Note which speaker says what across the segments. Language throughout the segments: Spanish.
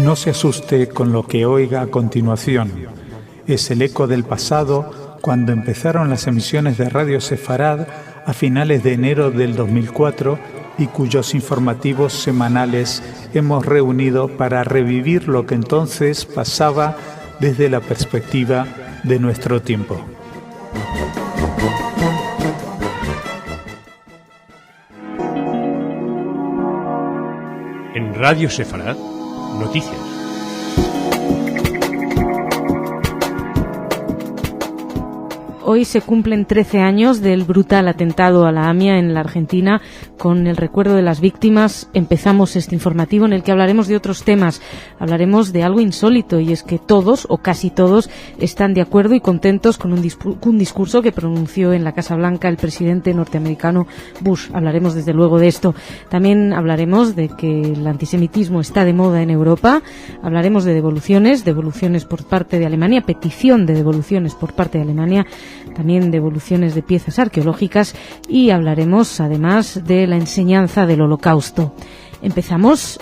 Speaker 1: No se asuste con lo que oiga a continuación. Es el eco del pasado cuando empezaron las emisiones de Radio Sefarad a finales de enero del 2004 y cuyos informativos semanales hemos reunido para revivir lo que entonces pasaba desde la perspectiva de nuestro tiempo.
Speaker 2: En Radio Sefarad, noticias.
Speaker 3: Hoy se cumplen 13 años del brutal atentado a la AMIA en la Argentina. Con el recuerdo de las víctimas empezamos este informativo en el que hablaremos de otros temas. Hablaremos de algo insólito, y es que todos, o casi todos, están de acuerdo y contentos con un discurso que pronunció en la Casa Blanca el presidente norteamericano Bush. Hablaremos desde luego de esto. También hablaremos de que el antisemitismo está de moda en Europa. Hablaremos de devoluciones por parte de Alemania, petición de devoluciones por parte de Alemania, también devoluciones de piezas arqueológicas, y hablaremos además de la enseñanza del Holocausto. Empezamos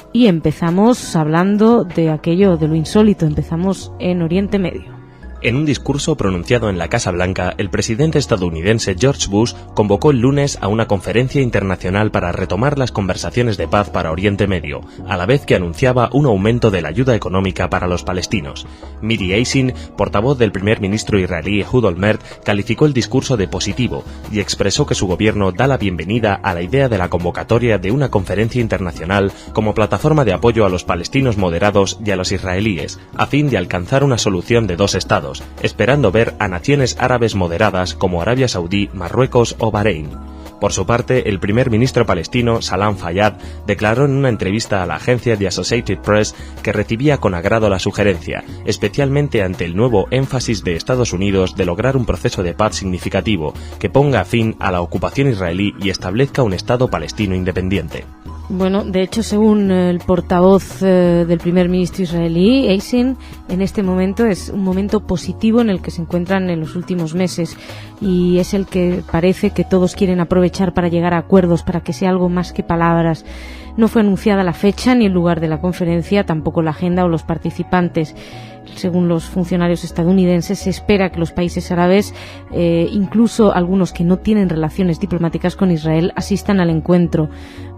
Speaker 3: hablando de aquello, de lo insólito. Empezamos en Oriente Medio.
Speaker 4: En un discurso pronunciado en la Casa Blanca, el presidente estadounidense George Bush convocó el lunes a una conferencia internacional para retomar las conversaciones de paz para Oriente Medio, a la vez que anunciaba un aumento de la ayuda económica para los palestinos. Miri Eisin, portavoz del primer ministro israelí Ehud Olmert, calificó el discurso de positivo y expresó que su gobierno da la bienvenida a la idea de la convocatoria de una conferencia internacional como plataforma de apoyo a los palestinos moderados y a los israelíes, a fin de alcanzar una solución de dos estados, esperando ver a naciones árabes moderadas como Arabia Saudí, Marruecos o Bahrein. Por su parte, el primer ministro palestino, Salam Fayyad, declaró en una entrevista a la agencia The Associated Press que recibía con agrado la sugerencia, especialmente ante el nuevo énfasis de Estados Unidos de lograr un proceso de paz significativo que ponga fin a la ocupación israelí y establezca un Estado palestino independiente.
Speaker 3: Bueno, de hecho, según el portavoz del primer ministro israelí, Eisin, en este momento es un momento positivo en el que se encuentran en los últimos meses, y es el que parece que todos quieren aprovechar para llegar a acuerdos, para que sea algo más que palabras. No fue anunciada la fecha ni el lugar de la conferencia, tampoco la agenda o los participantes. Según los funcionarios estadounidenses, se espera que los países árabes, incluso algunos que no tienen relaciones diplomáticas con Israel, asistan al encuentro.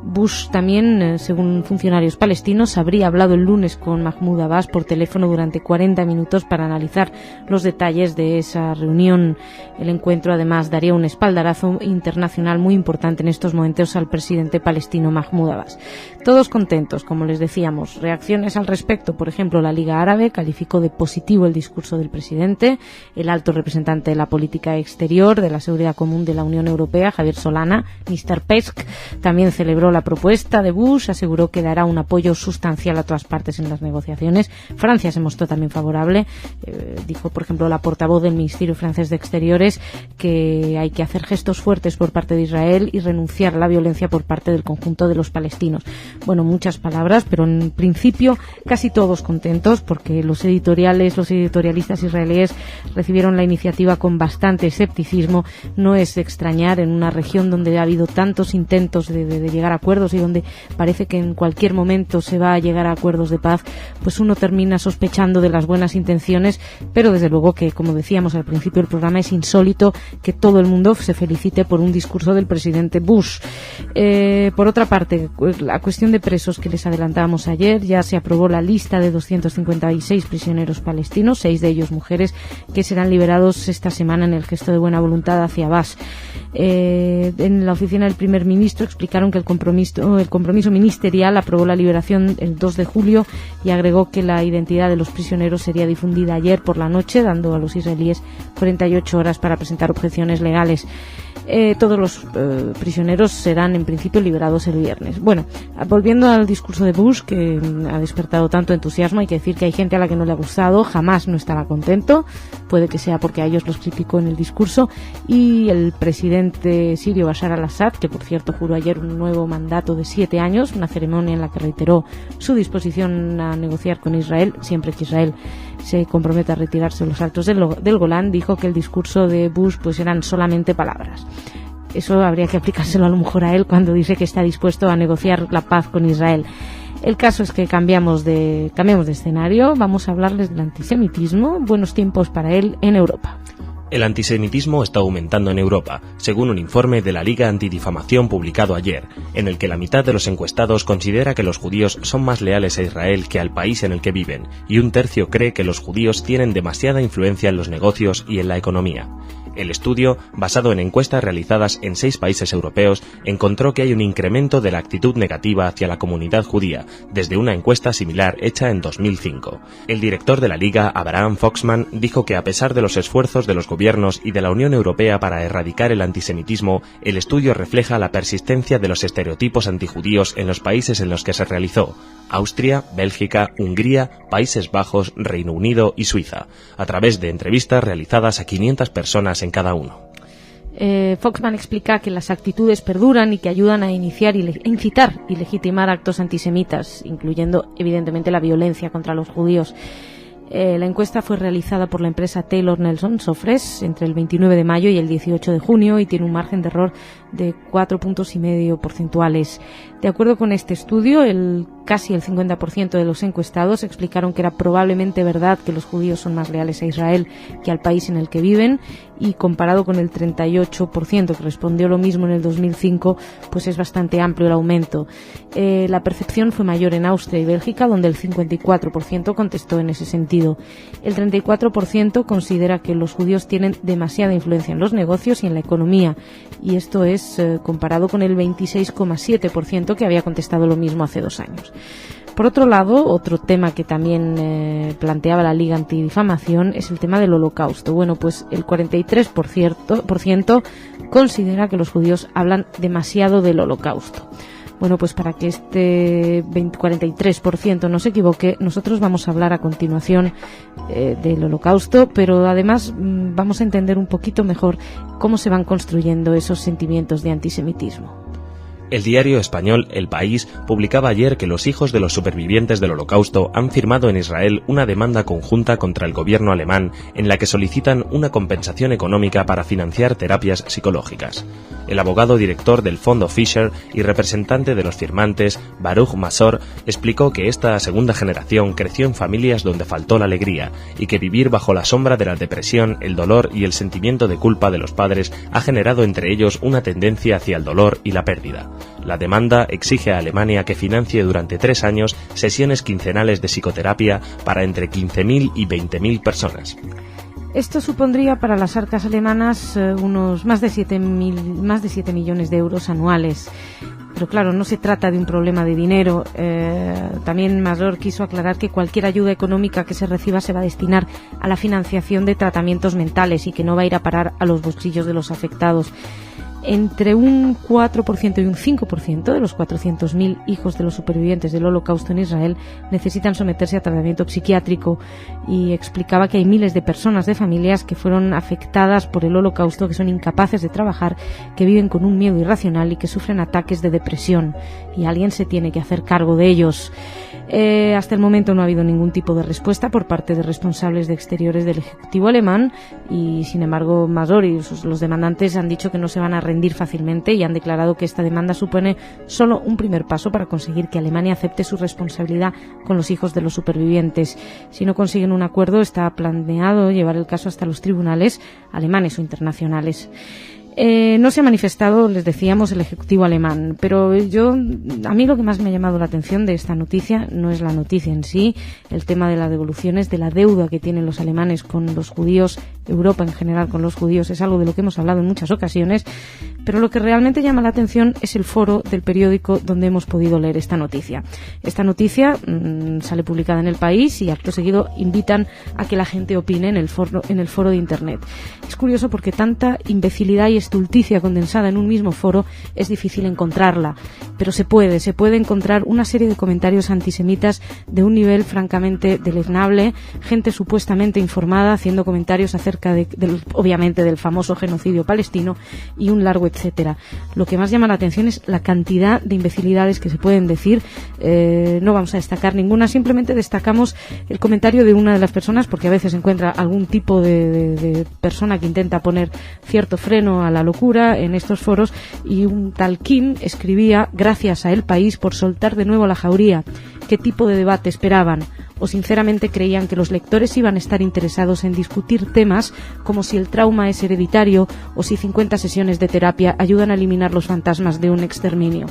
Speaker 3: Bush también, según funcionarios palestinos, habría hablado el lunes con Mahmoud Abbas por teléfono durante 40 minutos para analizar los detalles de esa reunión. El encuentro, además, daría un espaldarazo internacional muy importante en estos momentos al presidente palestino Mahmoud Abbas. Todos contentos, como les decíamos. Reacciones al respecto: por ejemplo, la Liga Árabe calificó de positivo el discurso del presidente. El alto representante de la política exterior de la seguridad común de la Unión Europea, Javier Solana, Mr. Pesk, también celebró la propuesta de Bush, aseguró que dará un apoyo sustancial a todas partes en las negociaciones. Francia se mostró también favorable. Dijo, por ejemplo, la portavoz del Ministerio francés de Exteriores que hay que hacer gestos fuertes por parte de Israel y renunciar a la violencia por parte del conjunto de los palestinos. Bueno, muchas palabras, pero en principio casi todos contentos, porque los editorialistas israelíes recibieron la iniciativa con bastante escepticismo. No es de extrañar en una región donde ha habido tantos intentos de llegar a acuerdos y donde parece que en cualquier momento se va a llegar a acuerdos de paz, pues uno termina sospechando de las buenas intenciones, pero desde luego que, como decíamos al principio del programa, es insólito que todo el mundo se felicite por un discurso del presidente Bush. Por otra parte, la cuestión de presos que les adelantábamos ayer, ya se aprobó la lista de 256 prisioneros palestinos, 6 de ellos mujeres, que serán liberados esta semana en el gesto de buena voluntad hacia Abbas. En la oficina del primer ministro explicaron que el compromiso ministerial aprobó la liberación el 2 de julio y agregó que la identidad de los prisioneros sería difundida ayer por la noche, dando a los israelíes 48 horas para presentar objeciones legales. Todos los prisioneros serán en principio liberados el viernes. Bueno, volviendo al discurso de Bush, que ha despertado tanto entusiasmo, hay que decir que hay gente a la que no le ha gustado, jamás no estaba contento, puede que sea porque a ellos los criticó en el discurso, y el presidente sirio Bashar al-Assad, que por cierto juró ayer un nuevo mandato de 7 años, una ceremonia en la que reiteró su disposición a negociar con Israel, siempre que Israel se compromete a retirarse de los altos del Golán. Dijo que el discurso de Bush pues eran solamente palabras. Eso habría que aplicárselo a lo mejor a él cuando dice que está dispuesto a negociar la paz con Israel. El caso es que cambiamos de escenario. Vamos a hablarles del antisemitismo. Buenos tiempos para él en Europa.
Speaker 4: El antisemitismo está aumentando en Europa, según un informe de la Liga Antidifamación publicado ayer, en el que la mitad de los encuestados considera que los judíos son más leales a Israel que al país en el que viven, y un tercio cree que los judíos tienen demasiada influencia en los negocios y en la economía. El estudio, basado en encuestas realizadas en 6 países europeos, encontró que hay un incremento de la actitud negativa hacia la comunidad judía, desde una encuesta similar hecha en 2005. El director de la Liga, Abraham Foxman, dijo que a pesar de los esfuerzos de los gobiernos y de la Unión Europea para erradicar el antisemitismo, el estudio refleja la persistencia de los estereotipos antijudíos en los países en los que se realizó: Austria, Bélgica, Hungría, Países Bajos, Reino Unido y Suiza, a través de entrevistas realizadas a 500 personas en cada uno.
Speaker 3: Foxman explica que las actitudes perduran y que ayudan a iniciar incitar y legitimar actos antisemitas, incluyendo evidentemente la violencia contra los judíos. La encuesta fue realizada por la empresa Taylor Nelson Sofres entre el 29 de mayo y el 18 de junio y tiene un margen de error de 4,5 puntos porcentuales. De acuerdo con este estudio, casi el 50% de los encuestados explicaron que era probablemente verdad que los judíos son más leales a Israel que al país en el que viven, y comparado con el 38% que respondió lo mismo en el 2005, pues es bastante amplio el aumento. La percepción fue mayor en Austria y Bélgica, donde el 54% contestó en ese sentido. El 34% considera que los judíos tienen demasiada influencia en los negocios y en la economía, y esto es comparado con el 26,7% que había contestado lo mismo hace 2 años. Por otro lado, otro tema que también planteaba la Liga Antidifamación es el tema del Holocausto. Bueno, pues el 43% considera que los judíos hablan demasiado del Holocausto. Bueno, pues para que este 43% no se equivoque, nosotros vamos a hablar a continuación del Holocausto, pero además vamos a entender un poquito mejor cómo se van construyendo esos sentimientos de antisemitismo.
Speaker 4: El diario español El País publicaba ayer que los hijos de los supervivientes del Holocausto han firmado en Israel una demanda conjunta contra el gobierno alemán en la que solicitan una compensación económica para financiar terapias psicológicas. El abogado director del Fondo Fisher y representante de los firmantes, Baruch Masor, explicó que esta segunda generación creció en familias donde faltó la alegría y que vivir bajo la sombra de la depresión, el dolor y el sentimiento de culpa de los padres ha generado entre ellos una tendencia hacia el dolor y la pérdida. La demanda exige a Alemania que financie durante 3 años sesiones quincenales de psicoterapia para entre 15.000 y 20.000 personas.
Speaker 3: Esto supondría para las arcas alemanas unos más de 7 millones de euros anuales. Pero claro, no se trata de un problema de dinero. También Masor quiso aclarar que cualquier ayuda económica que se reciba se va a destinar a la financiación de tratamientos mentales y que no va a ir a parar a los bolsillos de los afectados. Entre un 4% y un 5% de los 400.000 hijos de los supervivientes del Holocausto en Israel necesitan someterse a tratamiento psiquiátrico, y explicaba que hay miles de personas, de familias que fueron afectadas por el Holocausto, que son incapaces de trabajar, que viven con un miedo irracional y que sufren ataques de depresión, y alguien se tiene que hacer cargo de ellos. Hasta el momento no ha habido ningún tipo de respuesta por parte de responsables de exteriores del Ejecutivo alemán, y sin embargo Masor y los demandantes han dicho que no se van a rendir fácilmente y han declarado que esta demanda supone solo un primer paso para conseguir que Alemania acepte su responsabilidad con los hijos de los supervivientes. Si no consiguen un acuerdo, está planeado llevar el caso hasta los tribunales alemanes o internacionales. No se ha manifestado, les decíamos, el Ejecutivo alemán, pero a mí lo que más me ha llamado la atención de esta noticia no es la noticia en sí, el tema de las devoluciones, de la deuda que tienen los alemanes con los judíos, Europa en general con los judíos, es algo de lo que hemos hablado en muchas ocasiones, pero lo que realmente llama la atención es el foro del periódico donde hemos podido leer esta noticia. Esta noticia sale publicada en El País y acto seguido invitan a que la gente opine en el foro de Internet. Es curioso porque tanta imbecilidad y estulticia condensada en un mismo foro es difícil encontrarla, pero se puede encontrar una serie de comentarios antisemitas de un nivel francamente deleznable, gente supuestamente informada haciendo comentarios acerca obviamente del famoso genocidio palestino y un largo etcétera. Lo que más llama la atención es la cantidad de imbecilidades que se pueden decir. No vamos a destacar ninguna, simplemente destacamos el comentario de una de las personas, porque a veces encuentra algún tipo de persona que intenta poner cierto freno a la locura en estos foros, y un tal Kim escribía: gracias a El País por soltar de nuevo la jauría. ¿Qué tipo de debate esperaban? ¿O sinceramente creían que los lectores iban a estar interesados en discutir temas como si el trauma es hereditario o si 50 sesiones de terapia ayudan a eliminar los fantasmas de un exterminio?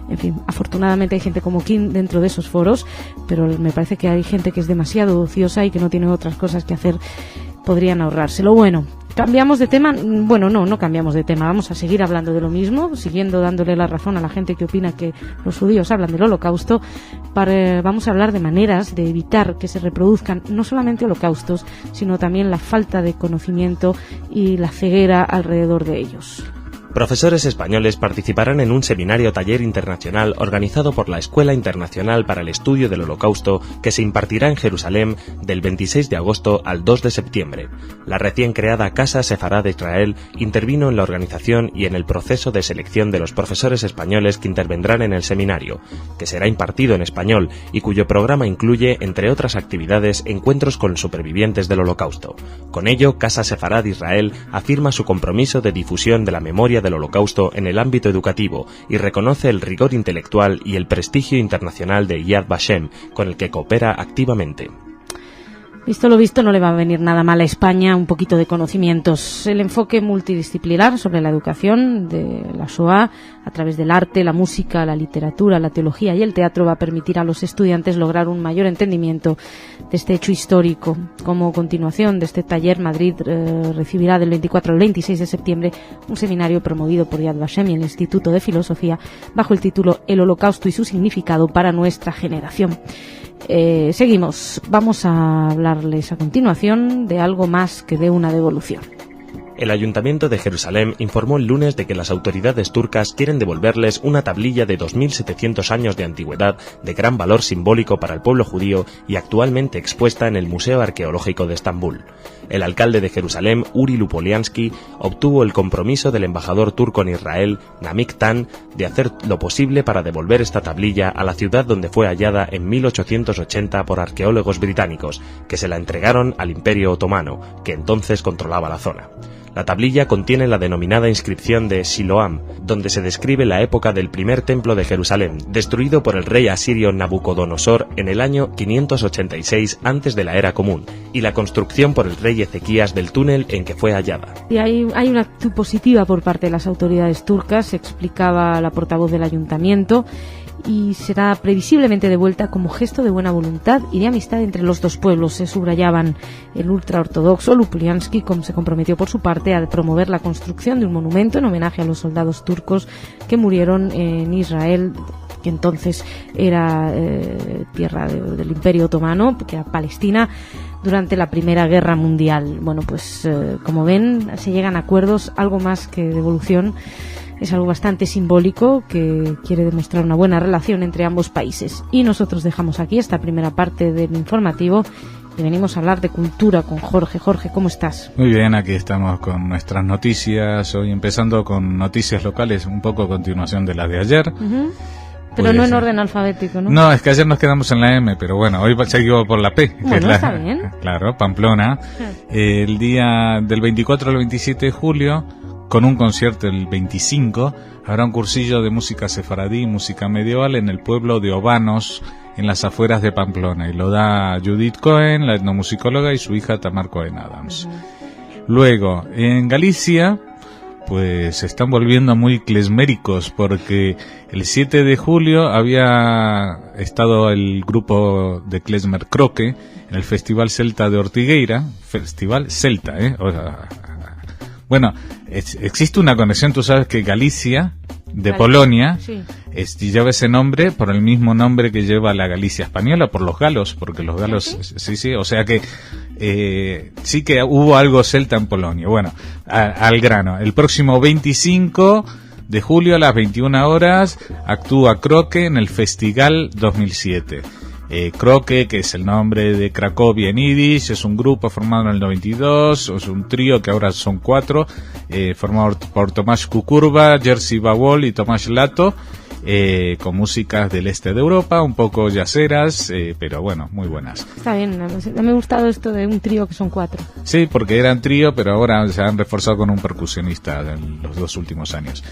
Speaker 3: En fin, afortunadamente hay gente como Kim dentro de esos foros, pero me parece que hay gente que es demasiado ociosa y que no tiene otras cosas que hacer. Podrían ahorrárselo. Bueno, ¿cambiamos de tema? Bueno, no cambiamos de tema. Vamos a seguir hablando de lo mismo, siguiendo dándole la razón a la gente que opina que los judíos hablan del Holocausto. Vamos a hablar de maneras de evitar que se reproduzcan no solamente holocaustos, sino también la falta de conocimiento y la ceguera alrededor de ellos.
Speaker 4: Profesores españoles participarán en un seminario taller internacional organizado por la Escuela Internacional para el Estudio del Holocausto, que se impartirá en Jerusalén del 26 de agosto al 2 de septiembre. La recién creada Casa Sefarad de Israel intervino en la organización y en el proceso de selección de los profesores españoles que intervendrán en el seminario, que será impartido en español y cuyo programa incluye, entre otras actividades, encuentros con supervivientes del Holocausto. Con ello, Casa Sefarad Israel afirma su compromiso de difusión de la memoria del Holocausto en el ámbito educativo y reconoce el rigor intelectual y el prestigio internacional de Yad Vashem, con el que coopera activamente.
Speaker 3: Visto lo visto, no le va a venir nada mal a España un poquito de conocimientos. El enfoque multidisciplinar sobre la educación de la Shoah a través del arte, la música, la literatura, la teología y el teatro va a permitir a los estudiantes lograr un mayor entendimiento de este hecho histórico. Como continuación de este taller, Madrid recibirá del 24 al 26 de septiembre un seminario promovido por Yad Vashem y el Instituto de Filosofía bajo el título El Holocausto y su significado para nuestra generación. Seguimos. Vamos a hablarles a continuación de algo más que de una devolución.
Speaker 4: El Ayuntamiento de Jerusalén informó el lunes de que las autoridades turcas quieren devolverles una tablilla de 2.700 años de antigüedad de gran valor simbólico para el pueblo judío y actualmente expuesta en el Museo Arqueológico de Estambul. El alcalde de Jerusalén, Uri Lupoliansky, obtuvo el compromiso del embajador turco en Israel, Namik Tan, de hacer lo posible para devolver esta tablilla a la ciudad donde fue hallada en 1880 por arqueólogos británicos, que se la entregaron al Imperio Otomano, que entonces controlaba la zona. La tablilla contiene la denominada inscripción de Siloam, donde se describe la época del primer templo de Jerusalén, destruido por el rey asirio Nabucodonosor en el año 586 antes de la era común, y la construcción por el rey Ezequías del túnel en que fue hallada.
Speaker 3: Y hay una actitud positiva por parte de las autoridades turcas, explicaba la portavoz del ayuntamiento, y será previsiblemente devuelta como gesto de buena voluntad y de amistad entre los dos pueblos. Se subrayaban. El ultraortodoxo Lupoliansky se comprometió por su parte a promover la construcción de un monumento en homenaje a los soldados turcos que murieron en Israel, que entonces era tierra del Imperio Otomano, que era Palestina, durante la Primera Guerra Mundial. Bueno, pues como ven, se llegan a acuerdos, algo más que devolución. Es algo bastante simbólico que quiere demostrar una buena relación entre ambos países. Y nosotros dejamos aquí esta primera parte del informativo y venimos a hablar de cultura con Jorge. Jorge, ¿cómo estás?
Speaker 1: Muy bien, aquí estamos con nuestras noticias, hoy empezando con noticias locales, un poco a continuación de las de ayer.
Speaker 3: Uh-huh. Pero no en orden alfabético, ¿no?
Speaker 1: No, es que ayer nos quedamos en la M, pero bueno, hoy seguimos por la P.
Speaker 3: Bueno,
Speaker 1: que es
Speaker 3: está bien.
Speaker 1: Claro, Pamplona. El día del 24 al 27 de julio, con un concierto el 25, habrá un cursillo de música sefaradí y música medieval en el pueblo de Obanos, en las afueras de Pamplona, y lo da Judith Cohen, la etnomusicóloga, y su hija Tamar Cohen Adams. Uh-huh. Luego, en Galicia, pues se están volviendo muy klezméricos, porque el 7 de julio había estado el grupo de klezmer Croque en el Festival Celta de Ortigueira, Festival Celta, o sea, bueno, existe una conexión, tú sabes que Galicia, de Polonia, sí, lleva ese nombre por el mismo nombre que lleva la Galicia española, por los galos, porque los galos, sí, o sea que sí que hubo algo celta en Polonia. Bueno, al grano, el próximo 25 de julio a las 21 horas actúa Croque en el Festival 2007. Croque, que es el nombre de Cracovia en yiddish, es un grupo formado en el 92, es un trío que ahora son 4, formado por Tomás Kukurba, Jerzy Bawol y Tomás Lato,
Speaker 5: con músicas del este de Europa, un poco jazzeras, pero bueno, muy buenas.
Speaker 3: Está bien, me ha gustado esto de un trío que son 4.
Speaker 5: Sí, porque eran trío, pero ahora se han reforzado con un percusionista en los 2 últimos años.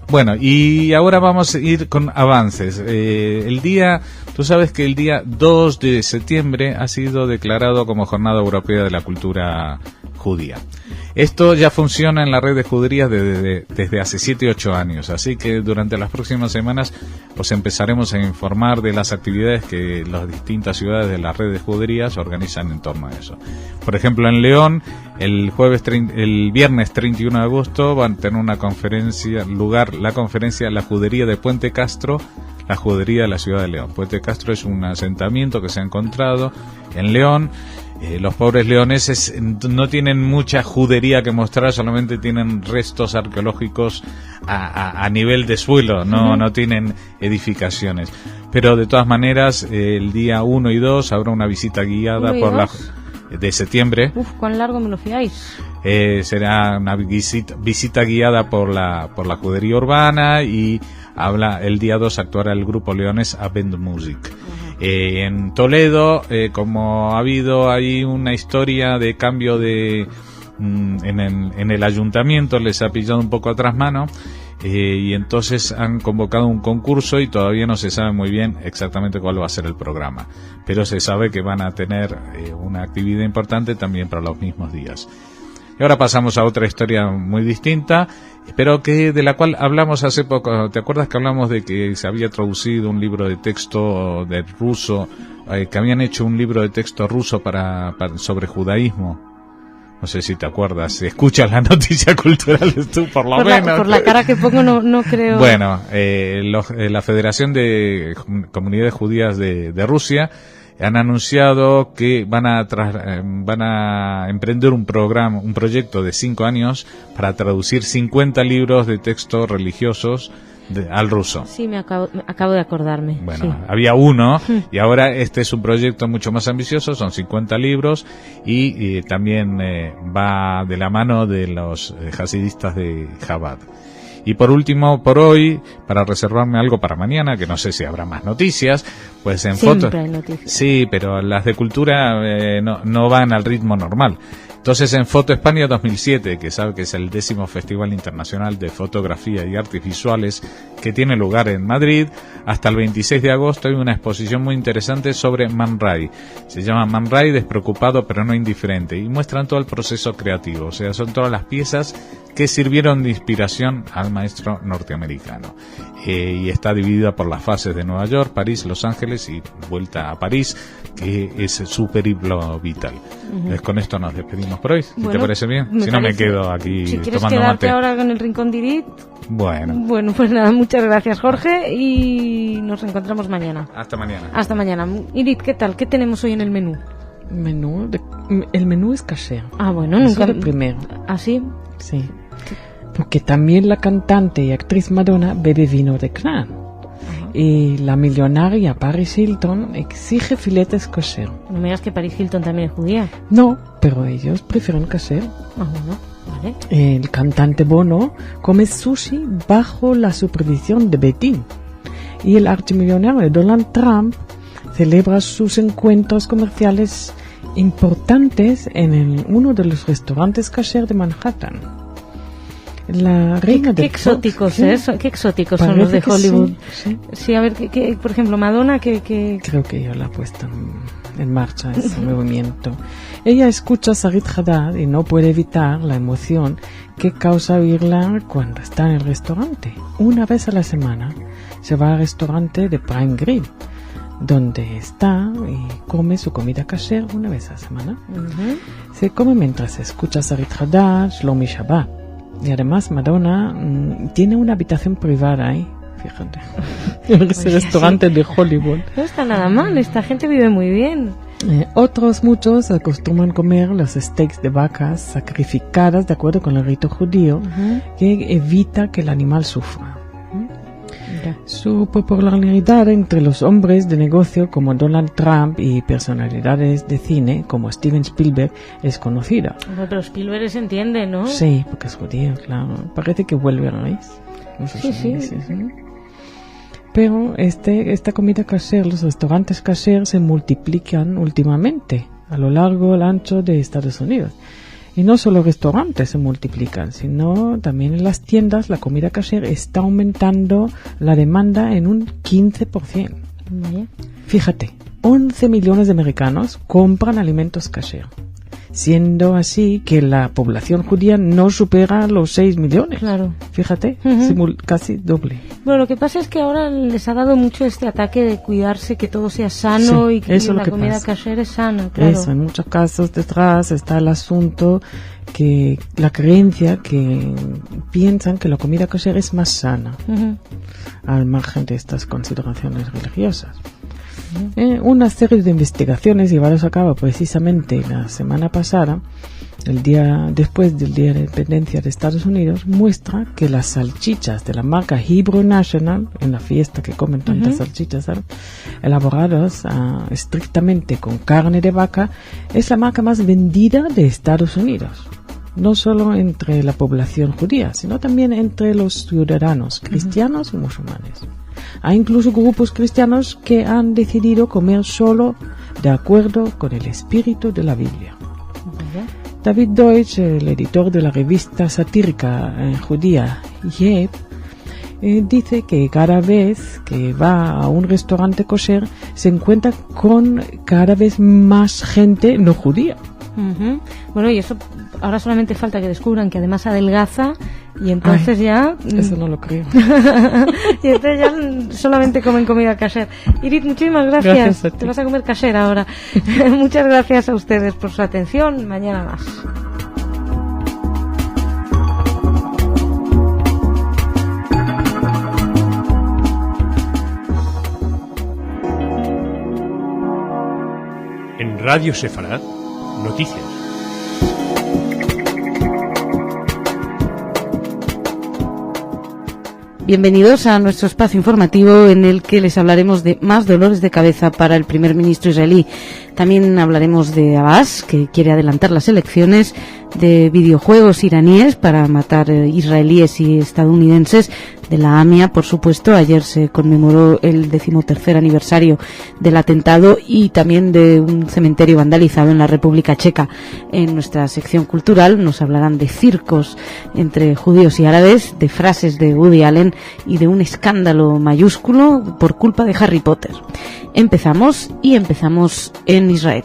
Speaker 5: Bueno, y ahora vamos a ir con avances. Tú sabes que el día 2 de septiembre ha sido declarado como Jornada Europea de la Cultura Judía. Esto ya funciona en la red de juderías desde hace 7 u 8 años, así que durante las próximas semanas os empezaremos a informar de las actividades que las distintas ciudades de la red de juderías organizan en torno a eso. Por ejemplo, en León, el viernes 31 de agosto van a tener una conferencia, la conferencia La Judería de Puente Castro, la judería de la ciudad de León. Puente Castro es un asentamiento que se ha encontrado en León. Los pobres leoneses no tienen mucha judería que mostrar, solamente tienen restos arqueológicos a nivel de suelo, no tienen edificaciones. Pero de todas maneras, el día 1 y 2 habrá una visita guiada de septiembre.
Speaker 3: Uf, ¿cuán largo me lo fiáis?
Speaker 5: Será una visita guiada por la judería urbana, y el día 2 actuará el grupo leonés Abend Music. En Toledo, como ha habido ahí una historia de cambio en el ayuntamiento, les ha pillado un poco atrás mano, y entonces han convocado un concurso y todavía no se sabe muy bien exactamente cuál va a ser el programa, pero se sabe que van a tener una actividad importante también para los mismos días. Y ahora pasamos a otra historia muy distinta, pero de la cual hablamos hace poco. ¿Te acuerdas que hablamos de que se había traducido un libro de texto de ruso, que habían hecho un libro de texto ruso sobre judaísmo? No sé si te acuerdas, si escuchas las noticias culturales tú, por lo menos.
Speaker 3: Por la cara que pongo no creo.
Speaker 5: Bueno, la Federación de Comunidades Judías de Rusia han anunciado que van a emprender un proyecto de 5 años para traducir 50 libros de texto religiosos al ruso.
Speaker 3: Sí, me acabo de acordarme.
Speaker 5: Bueno,
Speaker 3: sí.
Speaker 5: Había uno, y ahora este es un proyecto mucho más ambicioso, son 50 libros, y también va de la mano de los hasidistas de Chabad. Y por último, por hoy, para reservarme algo para mañana, que no sé si habrá más noticias, pues en fotos.
Speaker 3: Siempre hay noticias.
Speaker 5: Sí, pero las de cultura no van al ritmo normal. Entonces, en Foto España 2007, que sabe que es el 10º Festival Internacional de Fotografía y Artes Visuales que tiene lugar en Madrid, hasta el 26 de agosto hay una exposición muy interesante sobre Man Ray. Se llama Man Ray, despreocupado pero no indiferente, y muestran todo el proceso creativo, o sea, son todas las piezas que sirvieron de inspiración al maestro norteamericano. Y está dividida por las fases de Nueva York, París, Los Ángeles y vuelta a París, que es su periplo vital. Con esto nos despedimos por hoy, si te parece bien. Si no, me quedo aquí
Speaker 3: si quieres
Speaker 5: tomando
Speaker 3: quedarte
Speaker 5: mate.
Speaker 3: ahora con el Rincón de Irit.
Speaker 5: Bueno,
Speaker 3: Pues nada, muchas gracias, Jorge, y nos encontramos mañana.
Speaker 5: Hasta mañana.
Speaker 3: Hasta mañana. Irit, ¿qué tal? ¿Qué tenemos hoy en el menú?
Speaker 6: El menú es kasher.
Speaker 3: Ah, bueno,
Speaker 6: Eso
Speaker 3: nunca.
Speaker 6: es lo primero.
Speaker 3: ¿Ah, sí?
Speaker 6: Sí. Porque también la cantante y actriz Madonna bebe vino de Knán. Y la millonaria Paris Hilton exige filetes kosher.
Speaker 3: No me digas que Paris Hilton también es judía.
Speaker 6: No, pero ellos prefieren kosher.
Speaker 3: Ah, bueno, vale.
Speaker 6: El cantante Bono come sushi bajo la supervisión de Betín. Y el archimillonario Donald Trump celebra sus encuentros comerciales importantes en uno de los restaurantes kosher de Manhattan. La reina
Speaker 3: qué exóticos, qué exóticos son los de Hollywood. Sí, a ver, por ejemplo, Madonna, que
Speaker 6: creo que ella la ha puesto en marcha ese movimiento. Ella escucha a Sarit Haddad y no puede evitar la emoción que causa oírla cuando está en el restaurante. Una vez a la semana se va al restaurante de Prime Grill, donde está y come su comida kasher una vez a la semana. Se come mientras escucha a Sarit Haddad, Shlomi Shabbat. Y además Madonna tiene una habitación privada ahí, fíjate, en ese restaurante de Hollywood.
Speaker 3: No está nada mal, esta gente vive muy bien.
Speaker 6: Otros muchos acostumbran comer los steaks de vacas sacrificadas de acuerdo con el rito judío, que evita que el animal sufra. Su popularidad entre los hombres de negocio como Donald Trump y personalidades de cine como Steven Spielberg es conocida.
Speaker 3: Pero Spielberg se entiende, ¿no?
Speaker 6: Sí, porque es judío, claro. Parece que vuelve a raíz.
Speaker 3: Sí.
Speaker 6: Pero esta comida kasher, los restaurantes kasher se multiplican últimamente a lo largo y ancho de Estados Unidos. Y no solo restaurantes se multiplican, sino también en las tiendas la comida kasher está aumentando la demanda en un 15%. Fíjate, 11 millones de americanos compran alimentos kasher, siendo así que la población judía no supera los 6 millones.
Speaker 3: Claro.
Speaker 6: Fíjate, casi doble.
Speaker 3: Bueno, lo que pasa es que ahora les ha dado mucho este ataque de cuidarse, que todo sea sano,
Speaker 6: sí,
Speaker 3: y que la
Speaker 6: que
Speaker 3: comida
Speaker 6: pasa.
Speaker 3: kasher es sana, claro.
Speaker 6: Eso, en muchos casos detrás está el asunto que la creencia que piensan que la comida kasher es más sana, al margen de estas consideraciones religiosas. Una serie de investigaciones llevadas a cabo precisamente la semana pasada, el día después del Día de la Independencia de Estados Unidos, muestra que las salchichas de la marca Hebrew National, en la fiesta que comen tantas salchichas, ¿sabes?, elaboradas estrictamente con carne de vaca, es la marca más vendida de Estados Unidos. No solo entre la población judía, sino también entre los ciudadanos cristianos y musulmanes. Hay incluso grupos cristianos que han decidido comer solo de acuerdo con el espíritu de la Biblia. David Deutsch, el editor de la revista satírica judía Yeb, dice que cada vez que va a un restaurante kosher se encuentra con cada vez más gente no judía.
Speaker 3: Bueno, y eso ahora solamente falta que descubran que además adelgaza, y entonces
Speaker 6: eso no lo creo.
Speaker 3: Y entonces ya solamente comen comida kasher. Irit, muchísimas gracias.
Speaker 6: Gracias a ti.
Speaker 3: Te vas a comer kasher ahora. Muchas gracias a ustedes por su atención. Mañana más.
Speaker 2: En Radio Sefarad, noticias.
Speaker 3: Bienvenidos a nuestro espacio informativo en el que les hablaremos de más dolores de cabeza para el primer ministro israelí. También hablaremos de Abbas, que quiere adelantar las elecciones, de videojuegos iraníes para matar israelíes y estadounidenses, de la AMIA, por supuesto. Ayer se conmemoró el 13º aniversario del atentado, y también de un cementerio vandalizado en la República Checa. En nuestra sección cultural nos hablarán de circos entre judíos y árabes, de frases de Woody Allen y de un escándalo mayúsculo por culpa de Harry Potter. Empezamos en Israel.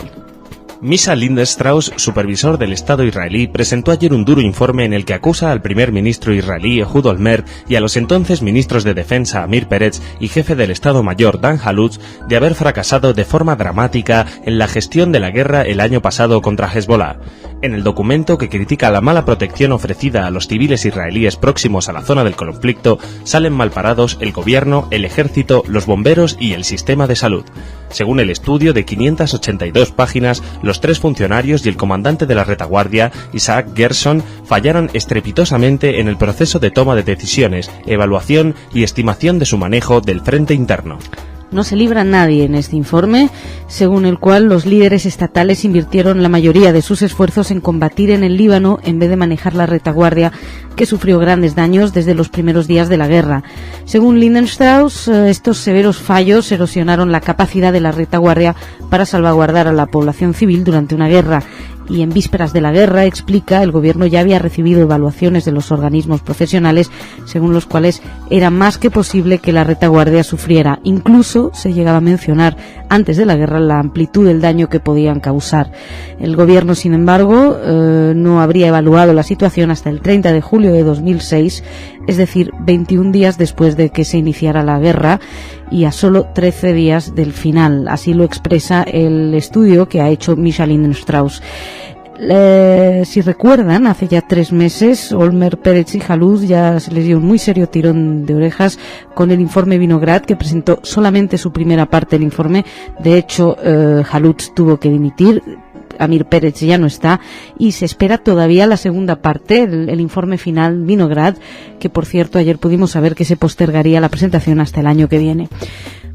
Speaker 4: Misha Lindenstrauss, supervisor del Estado israelí, presentó ayer un duro informe en el que acusa al primer ministro israelí Ehud Olmert y a los entonces ministros de Defensa Amir Peretz y jefe del Estado Mayor Dan Halutz de haber fracasado de forma dramática en la gestión de la guerra el año pasado contra Hezbollah. En el documento, que critica la mala protección ofrecida a los civiles israelíes próximos a la zona del conflicto, salen malparados el gobierno, el ejército, los bomberos y el sistema de salud. Según el estudio de 582 páginas, los 3 funcionarios y el comandante de la retaguardia, Isaac Gerson, fallaron estrepitosamente en el proceso de toma de decisiones, evaluación y estimación de su manejo del frente interno.
Speaker 3: No se libra nadie en este informe, según el cual los líderes estatales invirtieron la mayoría de sus esfuerzos en combatir en el Líbano en vez de manejar la retaguardia, que sufrió grandes daños desde los primeros días de la guerra. Según Lindenstrauss, estos severos fallos erosionaron la capacidad de la retaguardia para salvaguardar a la población civil durante una guerra. Y en vísperas de la guerra, explica, el gobierno ya había recibido evaluaciones de los organismos profesionales según los cuales era más que posible que la retaguardia sufriera. Incluso se llegaba a mencionar antes de la guerra la amplitud del daño que podían causar. El gobierno, sin embargo, no habría evaluado la situación hasta el 30 de julio de 2006, es decir, 21 días después de que se iniciara la guerra y a solo 13 días del final. Así lo expresa el estudio que ha hecho Misha Lindenstrauss. Si recuerdan, hace ya 3 meses, Olmert, Peretz y Halutz ya se les dio un muy serio tirón de orejas con el informe Vinograd, que presentó solamente su primera parte del informe. De hecho, Halutz tuvo que dimitir. Amir Peretz ya no está, y se espera todavía la segunda parte, el informe final Vinograd, que por cierto ayer pudimos saber que se postergaría la presentación hasta el año que viene.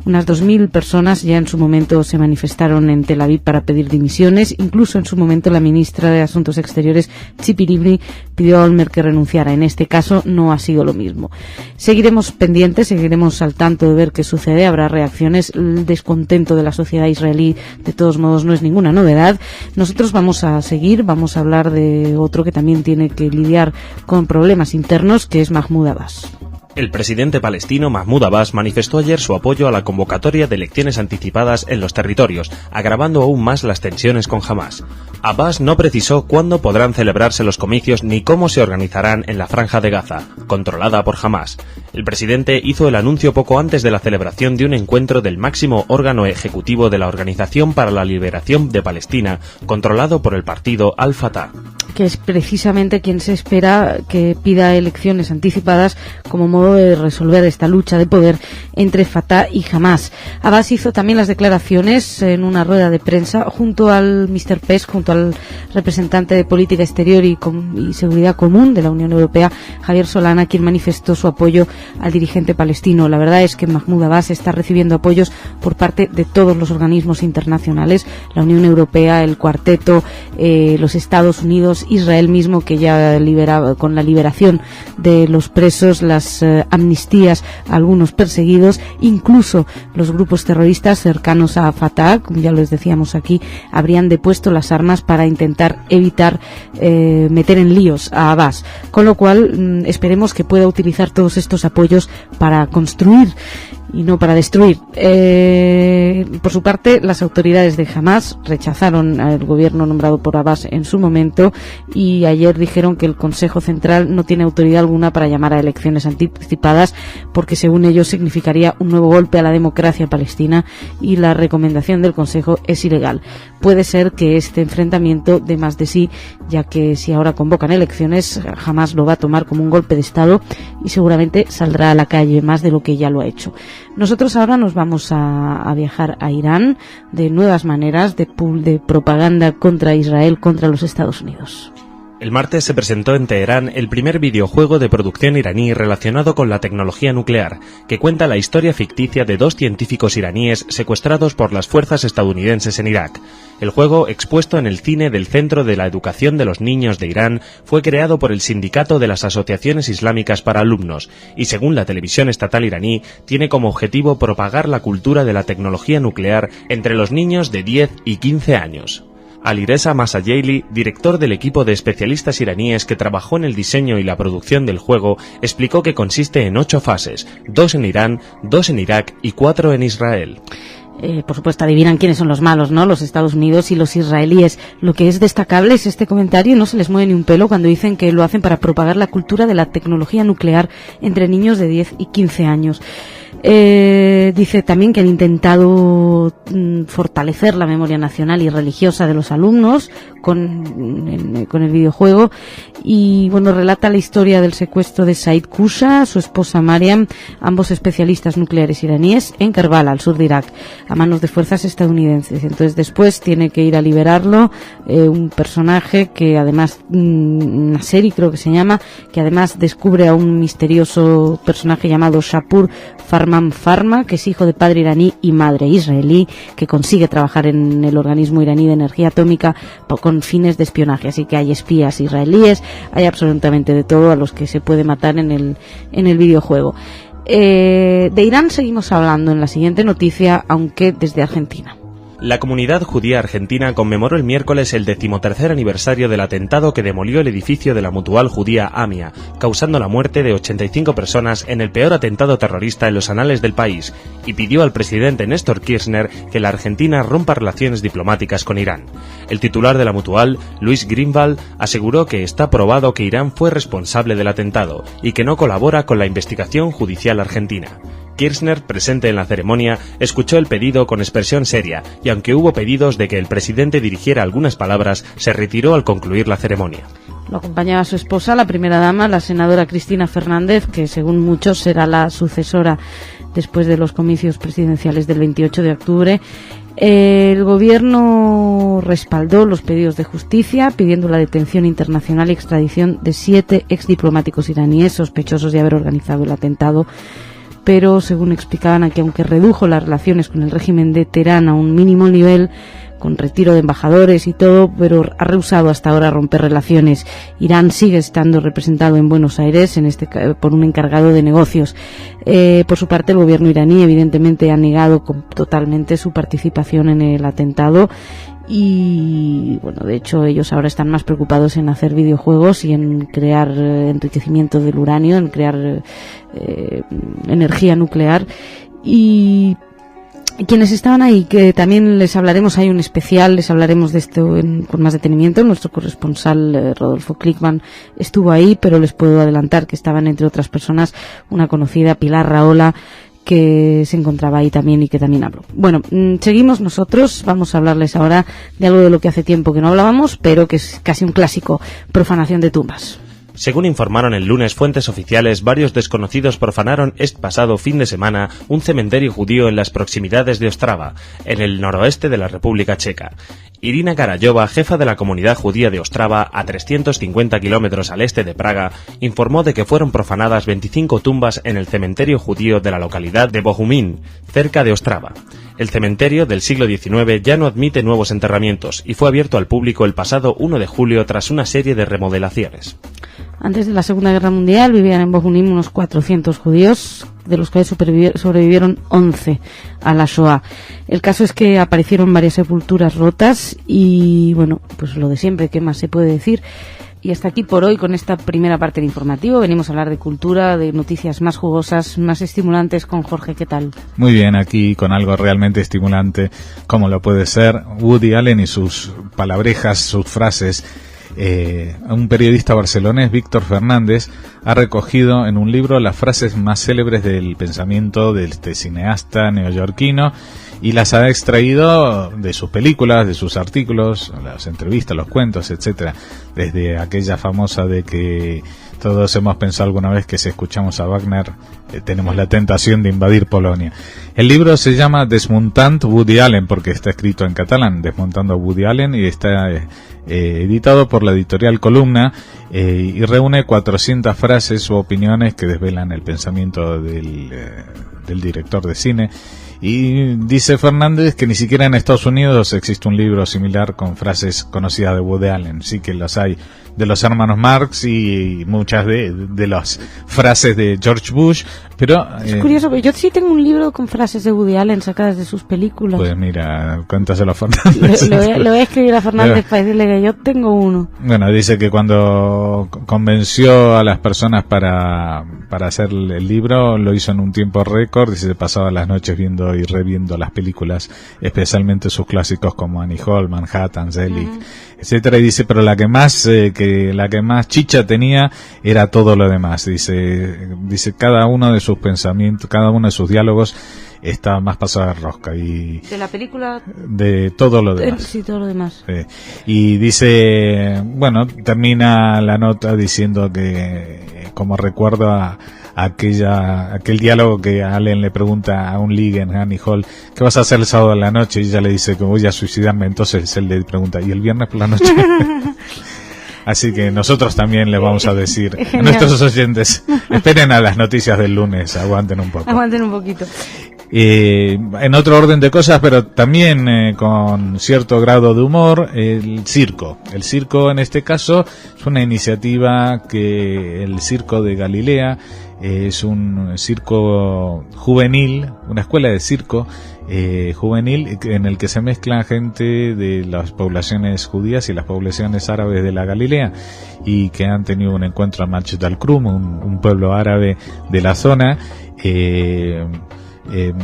Speaker 3: Unas 2.000 personas ya en su momento se manifestaron en Tel Aviv para pedir dimisiones. Incluso en su momento la ministra de Asuntos Exteriores, Tzipi Livni, pidió a Olmert que renunciara. En este caso no ha sido lo mismo. Seguiremos pendientes, seguiremos al tanto de ver qué sucede. Habrá reacciones. El descontento de la sociedad israelí, de todos modos, no es ninguna novedad. Nosotros vamos a seguir, vamos a hablar de otro que también tiene que lidiar con problemas internos, que es Mahmoud Abbas.
Speaker 4: El presidente palestino Mahmoud Abbas manifestó ayer su apoyo a la convocatoria de elecciones anticipadas en los territorios, agravando aún más las tensiones con Hamás. Abbas no precisó cuándo podrán celebrarse los comicios ni cómo se organizarán en la Franja de Gaza, controlada por Hamás. El presidente hizo el anuncio poco antes de la celebración de un encuentro del máximo órgano ejecutivo de la Organización para la Liberación de Palestina, controlado por el partido Al-Fatah,
Speaker 3: que es precisamente quien se espera que pida elecciones anticipadas como modo de resolver esta lucha de poder entre Fatah y Hamás. Abbas hizo también las declaraciones en una rueda de prensa junto al Mr. PES, junto al representante de Política Exterior y Seguridad Común de la Unión Europea, Javier Solana, quien manifestó su apoyo al dirigente palestino. La verdad es que Mahmoud Abbas está recibiendo apoyos por parte de todos los organismos internacionales, la Unión Europea, el Cuarteto, los Estados Unidos, Israel mismo, que ya liberaba con la liberación de los presos, las amnistías a algunos perseguidos, incluso los grupos terroristas cercanos a Fatah, como ya les decíamos aquí, habrían depuesto las armas para intentar evitar meter en líos a Abbas, con lo cual esperemos que pueda utilizar todos estos apoyos para construir y no para destruir. Por su parte, las autoridades de Hamás rechazaron al gobierno nombrado por Abbas en su momento y ayer dijeron que el Consejo Central no tiene autoridad alguna para llamar a elecciones anticipadas porque según ellos significaría un nuevo golpe a la democracia palestina y la recomendación del Consejo es ilegal. Puede ser que este enfrentamiento dé más de sí, ya que si ahora convocan elecciones, Hamás lo va a tomar como un golpe de Estado y seguramente saldrá a la calle más de lo que ya lo ha hecho. Nosotros ahora nos vamos a viajar a Irán de nuevas maneras de propaganda contra Israel, contra los Estados Unidos.
Speaker 4: El martes se presentó en Teherán el primer videojuego de producción iraní relacionado con la tecnología nuclear, que cuenta la historia ficticia de 2 científicos iraníes secuestrados por las fuerzas estadounidenses en Irak. El juego, expuesto en el cine del Centro de la Educación de los Niños de Irán, fue creado por el Sindicato de las Asociaciones Islámicas para Alumnos y, según la televisión estatal iraní, tiene como objetivo propagar la cultura de la tecnología nuclear entre los niños de 10 y 15 años. Alireza Masayeli, director del equipo de especialistas iraníes que trabajó en el diseño y la producción del juego, explicó que consiste en 8 fases, 2 en Irán, 2 en Irak y 4 en Israel.
Speaker 3: Por supuesto, adivinan quiénes son los malos, ¿no? Los Estados Unidos y los israelíes. Lo que es destacable es este comentario, no se les mueve ni un pelo cuando dicen que lo hacen para propagar la cultura de la tecnología nuclear entre niños de 10 y 15 años. Dice también que han intentado fortalecer la memoria nacional y religiosa de los alumnos con el videojuego y bueno, relata la historia del secuestro de Said Kusha, su esposa Mariam, ambos especialistas nucleares iraníes, en Karbala, al sur de Irak, a manos de fuerzas estadounidenses. Entonces después tiene que ir a liberarlo un personaje que además, Nasseri creo que se llama, que además descubre a un misterioso personaje llamado Shapur Farman Farma, que es hijo de padre iraní y madre israelí, que consigue trabajar en el organismo iraní de energía atómica con fines de espionaje. Así que hay espías israelíes, hay absolutamente de todo a los que se puede matar en el videojuego. De Irán seguimos hablando en la siguiente noticia, aunque desde Argentina.
Speaker 4: La comunidad judía argentina conmemoró el miércoles el 13º aniversario del atentado que demolió el edificio de la mutual judía AMIA, causando la muerte de 85 personas en el peor atentado terrorista en los anales del país, y pidió al presidente Néstor Kirchner que la Argentina rompa relaciones diplomáticas con Irán. El titular de la mutual, Luis Greenwald, aseguró que está probado que Irán fue responsable del atentado y que no colabora con la investigación judicial argentina. Kirchner, presente en la ceremonia, escuchó el pedido con expresión seria y aunque hubo pedidos de que el presidente dirigiera algunas palabras, se retiró al concluir la ceremonia.
Speaker 3: Lo acompañaba su esposa, la primera dama, la senadora Cristina Fernández, que según muchos será la sucesora después de los comicios presidenciales del 28 de octubre. El gobierno respaldó los pedidos de justicia, pidiendo la detención internacional y extradición de 7 exdiplomáticos iraníes sospechosos de haber organizado el atentado pero según explicaban aquí, aunque redujo las relaciones con el régimen de Teherán a un mínimo nivel, con retiro de embajadores y todo, pero ha rehusado hasta ahora romper relaciones. Irán sigue estando representado en Buenos Aires, por un encargado de negocios. Por su parte, el gobierno iraní evidentemente ha negado totalmente su participación en el atentado. Y bueno, de hecho ellos ahora están más preocupados en hacer videojuegos y en crear enriquecimiento del uranio, en crear energía nuclear. Y quienes estaban ahí, que también les hablaremos, hay un especial, les hablaremos de esto con más detenimiento. Nuestro corresponsal Rodolfo Klickman estuvo ahí, pero les puedo adelantar que estaban entre otras personas una conocida, Pilar Rahola, que se encontraba ahí también y que también habló. Bueno, seguimos nosotros, vamos a hablarles ahora de algo de lo que hace tiempo que no hablábamos, pero que es casi un clásico: profanación de tumbas.
Speaker 4: Según informaron el lunes fuentes oficiales, varios desconocidos profanaron este pasado fin de semana un cementerio judío en las proximidades de Ostrava, en el noroeste de la República Checa. Irina Karayova, jefa de la comunidad judía de Ostrava, a 350 kilómetros al este de Praga, informó de que fueron profanadas 25 tumbas en el cementerio judío de la localidad de Bohumín, cerca de Ostrava. El cementerio del siglo XIX ya no admite nuevos enterramientos y fue abierto al público el pasado 1 de julio tras una serie de remodelaciones.
Speaker 3: Antes de la Segunda Guerra Mundial vivían en Bohumín unos 400 judíos, de los cuales sobrevivieron 11 a la Shoah. El caso es que aparecieron varias sepulturas rotas y, bueno, pues lo de siempre, ¿qué más se puede decir? Y hasta aquí por hoy con esta primera parte del informativo. Venimos a hablar de cultura, de noticias más jugosas, más estimulantes con Jorge. ¿Qué tal?
Speaker 5: Muy bien, aquí con algo realmente estimulante, como lo puede ser Woody Allen y sus palabrejas, sus frases. Un periodista barcelonés, Víctor Fernández, ha recogido en un libro las frases más célebres del pensamiento de este cineasta neoyorquino y las ha extraído de sus películas, de sus artículos, las entrevistas, los cuentos, etcétera, desde aquella famosa de que todos hemos pensado alguna vez que si escuchamos a Wagner tenemos la tentación de invadir Polonia. El libro se llama Desmuntant Woody Allen porque está escrito en catalán, Desmontando a Woody Allen, y está editado por la editorial Columna y reúne 400 frases u opiniones que desvelan el pensamiento del director de cine. Y dice Fernández que ni siquiera en Estados Unidos existe un libro similar con frases conocidas de Woody Allen. Sí que las hay de los hermanos Marx y muchas de las frases de George Bush, pero...
Speaker 3: Es curioso, porque yo sí tengo un libro con frases de Woody Allen sacadas de sus películas.
Speaker 5: Pues mira, cuéntaselo a Fernández.
Speaker 3: Lo voy a escribir a Fernández para decirle que yo tengo uno.
Speaker 5: Bueno, dice que cuando convenció a las personas para hacer el libro, lo hizo en un tiempo récord y se pasaba las noches viendo y reviendo las películas, especialmente sus clásicos como Annie Hall, Manhattan, Zelig, etcétera, y dice, pero la que más chicha tenía era todo lo demás. Dice cada uno de sus pensamientos, cada uno de sus diálogos está más pasado de rosca. Y
Speaker 3: de la película, de
Speaker 5: todo lo demás.
Speaker 3: Sí, todo lo demás.
Speaker 5: Y dice, bueno, termina la nota diciendo que como recuerdo a aquel diálogo que Allen le pregunta a un Ligon, Annie Hall, ¿qué vas a hacer el sábado en la noche? Y ella le dice que voy a suicidarme. Entonces él le pregunta, ¿y el viernes por la noche? Así que nosotros también le vamos a decir a nuestros oyentes, esperen a las noticias del lunes, aguanten un poco.
Speaker 3: Aguanten un poquito.
Speaker 5: En otro orden de cosas, pero también con cierto grado de humor, el circo. El circo en este caso es una iniciativa que el Circo de Galilea es un circo juvenil, una escuela de circo juvenil en el que se mezclan gente de las poblaciones judías y las poblaciones árabes de la Galilea y que han tenido un encuentro en Majid al-Krum, un pueblo árabe de la zona.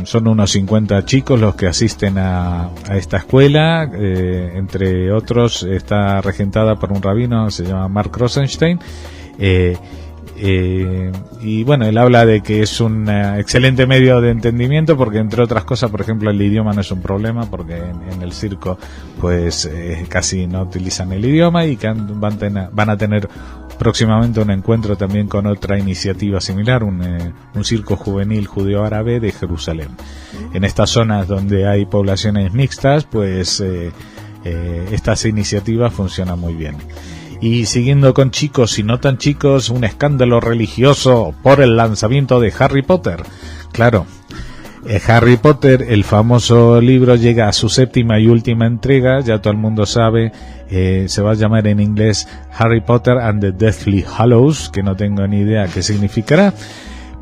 Speaker 5: Son unos 50 chicos los que asisten a esta escuela, entre otros está regentada por un rabino, se llama Mark Rosenstein, y bueno, él habla de que es un excelente medio de entendimiento porque, entre otras cosas, por ejemplo, el idioma no es un problema porque en el circo pues casi no utilizan el idioma y que van a tener próximamente un encuentro también con otra iniciativa similar, un circo juvenil judío-árabe de Jerusalén. En estas zonas donde hay poblaciones mixtas, pues estas iniciativas funcionan muy bien. Y siguiendo con chicos y no tan chicos, un escándalo religioso por el lanzamiento de Harry Potter. Claro. Harry Potter, el famoso libro, llega a su 7ª y última entrega, ya todo el mundo sabe, se va a llamar en inglés Harry Potter and the Deathly Hallows, que no tengo ni idea qué significará,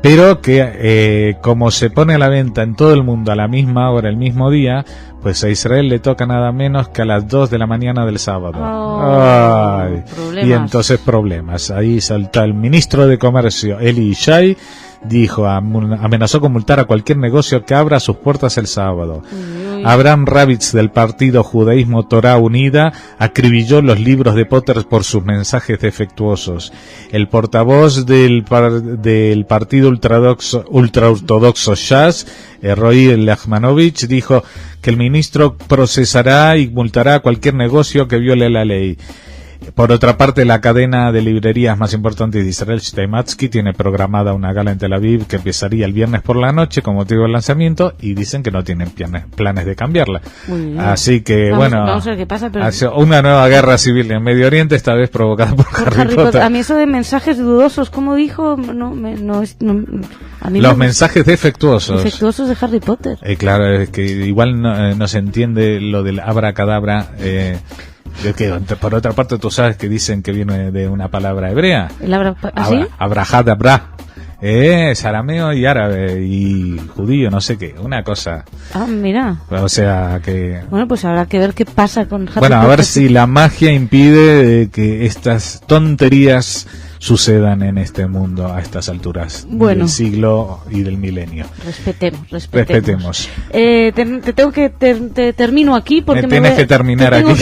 Speaker 5: pero que como se pone a la venta en todo el mundo a la misma hora, el mismo día, pues a Israel le toca nada menos que a las 2 de la mañana del sábado. Y entonces problemas. Ahí salta el ministro de Comercio, Eli Yishai, dijo, amenazó con multar a cualquier negocio que abra sus puertas el sábado. Abraham Ravitz, del partido Judaísmo Torá Unida, acribilló los libros de Potter por sus mensajes defectuosos. El portavoz del partido ultraortodoxo Shas, Roy Lachmanovich, dijo que el ministro procesará y multará a cualquier negocio que viole la ley. Por otra parte, la cadena de librerías más importante de Israel, Shteimatsky, tiene programada una gala en Tel Aviv que empezaría el viernes por la noche con motivo del lanzamiento, y dicen que no tienen planes de cambiarla. Así que,
Speaker 3: vamos a ver qué pasa, pero...
Speaker 5: una nueva guerra civil en Medio Oriente, esta vez provocada por Harry Potter.
Speaker 3: A mí eso de mensajes dudosos, como dijo,
Speaker 5: los mensajes defectuosos
Speaker 3: de Harry Potter.
Speaker 5: Claro, es que igual no se entiende lo del abracadabra. Que por otra parte tú sabes que dicen que viene de una palabra hebrea.
Speaker 3: ¿Así?
Speaker 5: Abrahadabra. Es arameo y árabe y judío, no sé qué, una cosa.
Speaker 3: Mira.
Speaker 5: O sea que...
Speaker 3: Bueno, pues habrá que ver qué pasa con Harry
Speaker 5: Bueno, a
Speaker 3: Potter.
Speaker 5: ver si la magia impide que estas tonterías sucedan en este mundo a estas alturas del siglo y del milenio.
Speaker 3: Respetemos. Te termino aquí porque
Speaker 5: tengo que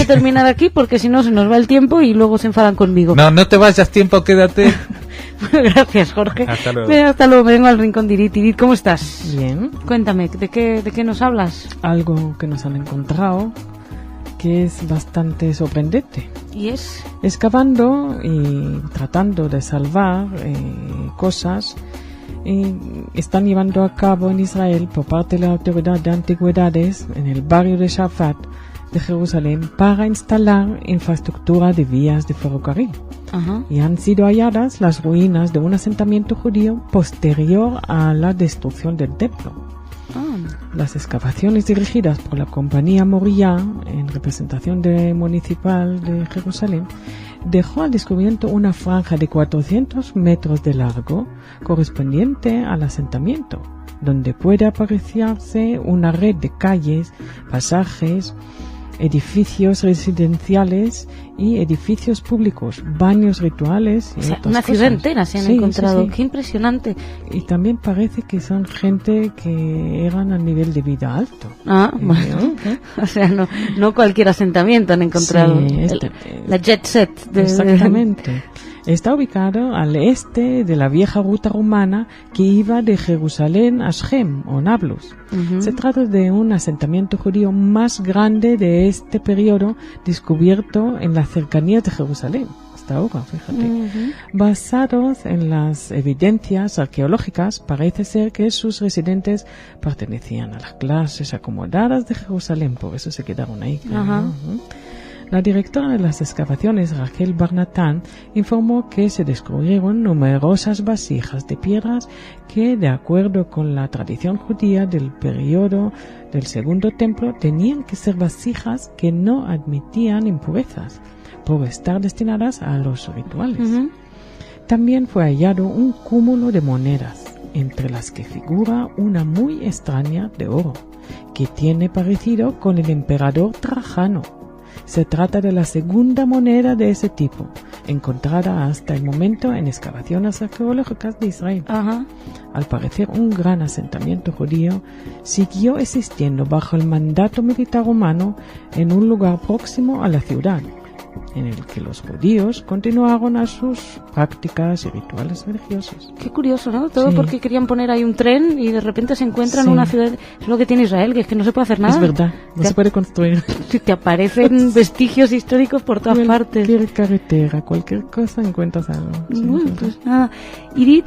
Speaker 3: terminar aquí porque si no se nos va el tiempo y luego se enfadan conmigo.
Speaker 5: No te vayas, tiempo, quédate.
Speaker 3: Gracias, Jorge.
Speaker 5: Hasta luego.
Speaker 3: Hasta luego, me vengo al rincón de Irit. Irit, ¿cómo estás?
Speaker 6: Bien.
Speaker 3: Cuéntame, ¿de qué nos hablas?
Speaker 6: Algo que nos han encontrado que es bastante sorprendente.
Speaker 3: ¿Y es?
Speaker 6: Excavando y tratando de salvar cosas, están llevando a cabo en Israel por parte de la Autoridad de Antigüedades en el barrio de Shafat de Jerusalén para instalar infraestructura de vías de ferrocarril.
Speaker 3: Ajá.
Speaker 6: Y han sido halladas las ruinas de un asentamiento judío posterior a la destrucción del templo. Las excavaciones dirigidas por la compañía Moriah, en representación municipal de Jerusalén, dejó al descubierto una franja de 400 metros de largo correspondiente al asentamiento, donde puede apreciarse una red de calles, pasajes, edificios residenciales y edificios públicos, baños rituales y otras
Speaker 3: una ciudad
Speaker 6: cosas.
Speaker 3: entera se han encontrado. Qué impresionante.
Speaker 6: Y también parece que son gente que eran a nivel de vida alto.
Speaker 3: Bueno. O sea, no cualquier asentamiento han encontrado. La jet set.
Speaker 6: Exactamente. Está ubicado al este de la vieja ruta romana que iba de Jerusalén a Shem o Nablus. Se trata de un asentamiento judío más grande de este periodo descubierto en las cercanías de Jerusalén. Hasta ahora, fíjate. Basados en las evidencias arqueológicas, parece ser que sus residentes pertenecían a las clases acomodadas de Jerusalén, por eso se quedaron ahí. La directora de las excavaciones, Rachel Barnatán, informó que se descubrieron numerosas vasijas de piedras que, de acuerdo con la tradición judía del periodo del Segundo Templo, tenían que ser vasijas que no admitían impurezas, por estar destinadas a los rituales. También fue hallado un cúmulo de monedas, entre las que figura una muy extraña de oro, que tiene parecido con el emperador Trajano. Se trata de la segunda moneda de ese tipo, encontrada hasta el momento en excavaciones arqueológicas de Israel. Al parecer, un gran asentamiento judío siguió existiendo bajo el mandato militar romano en un lugar próximo a la ciudad, en el que los judíos continuaron a sus prácticas y rituales religiosos.
Speaker 3: Qué curioso, ¿no? Todo porque querían poner ahí un tren y de repente se encuentran una ciudad. Es lo que tiene Israel, que es que no se puede hacer nada.
Speaker 6: Es verdad, no se puede construir.
Speaker 3: Te aparecen vestigios históricos por todas partes.
Speaker 6: Cualquier carretera, cualquier cosa encuentras algo.
Speaker 3: Bueno, pues nada. Irit,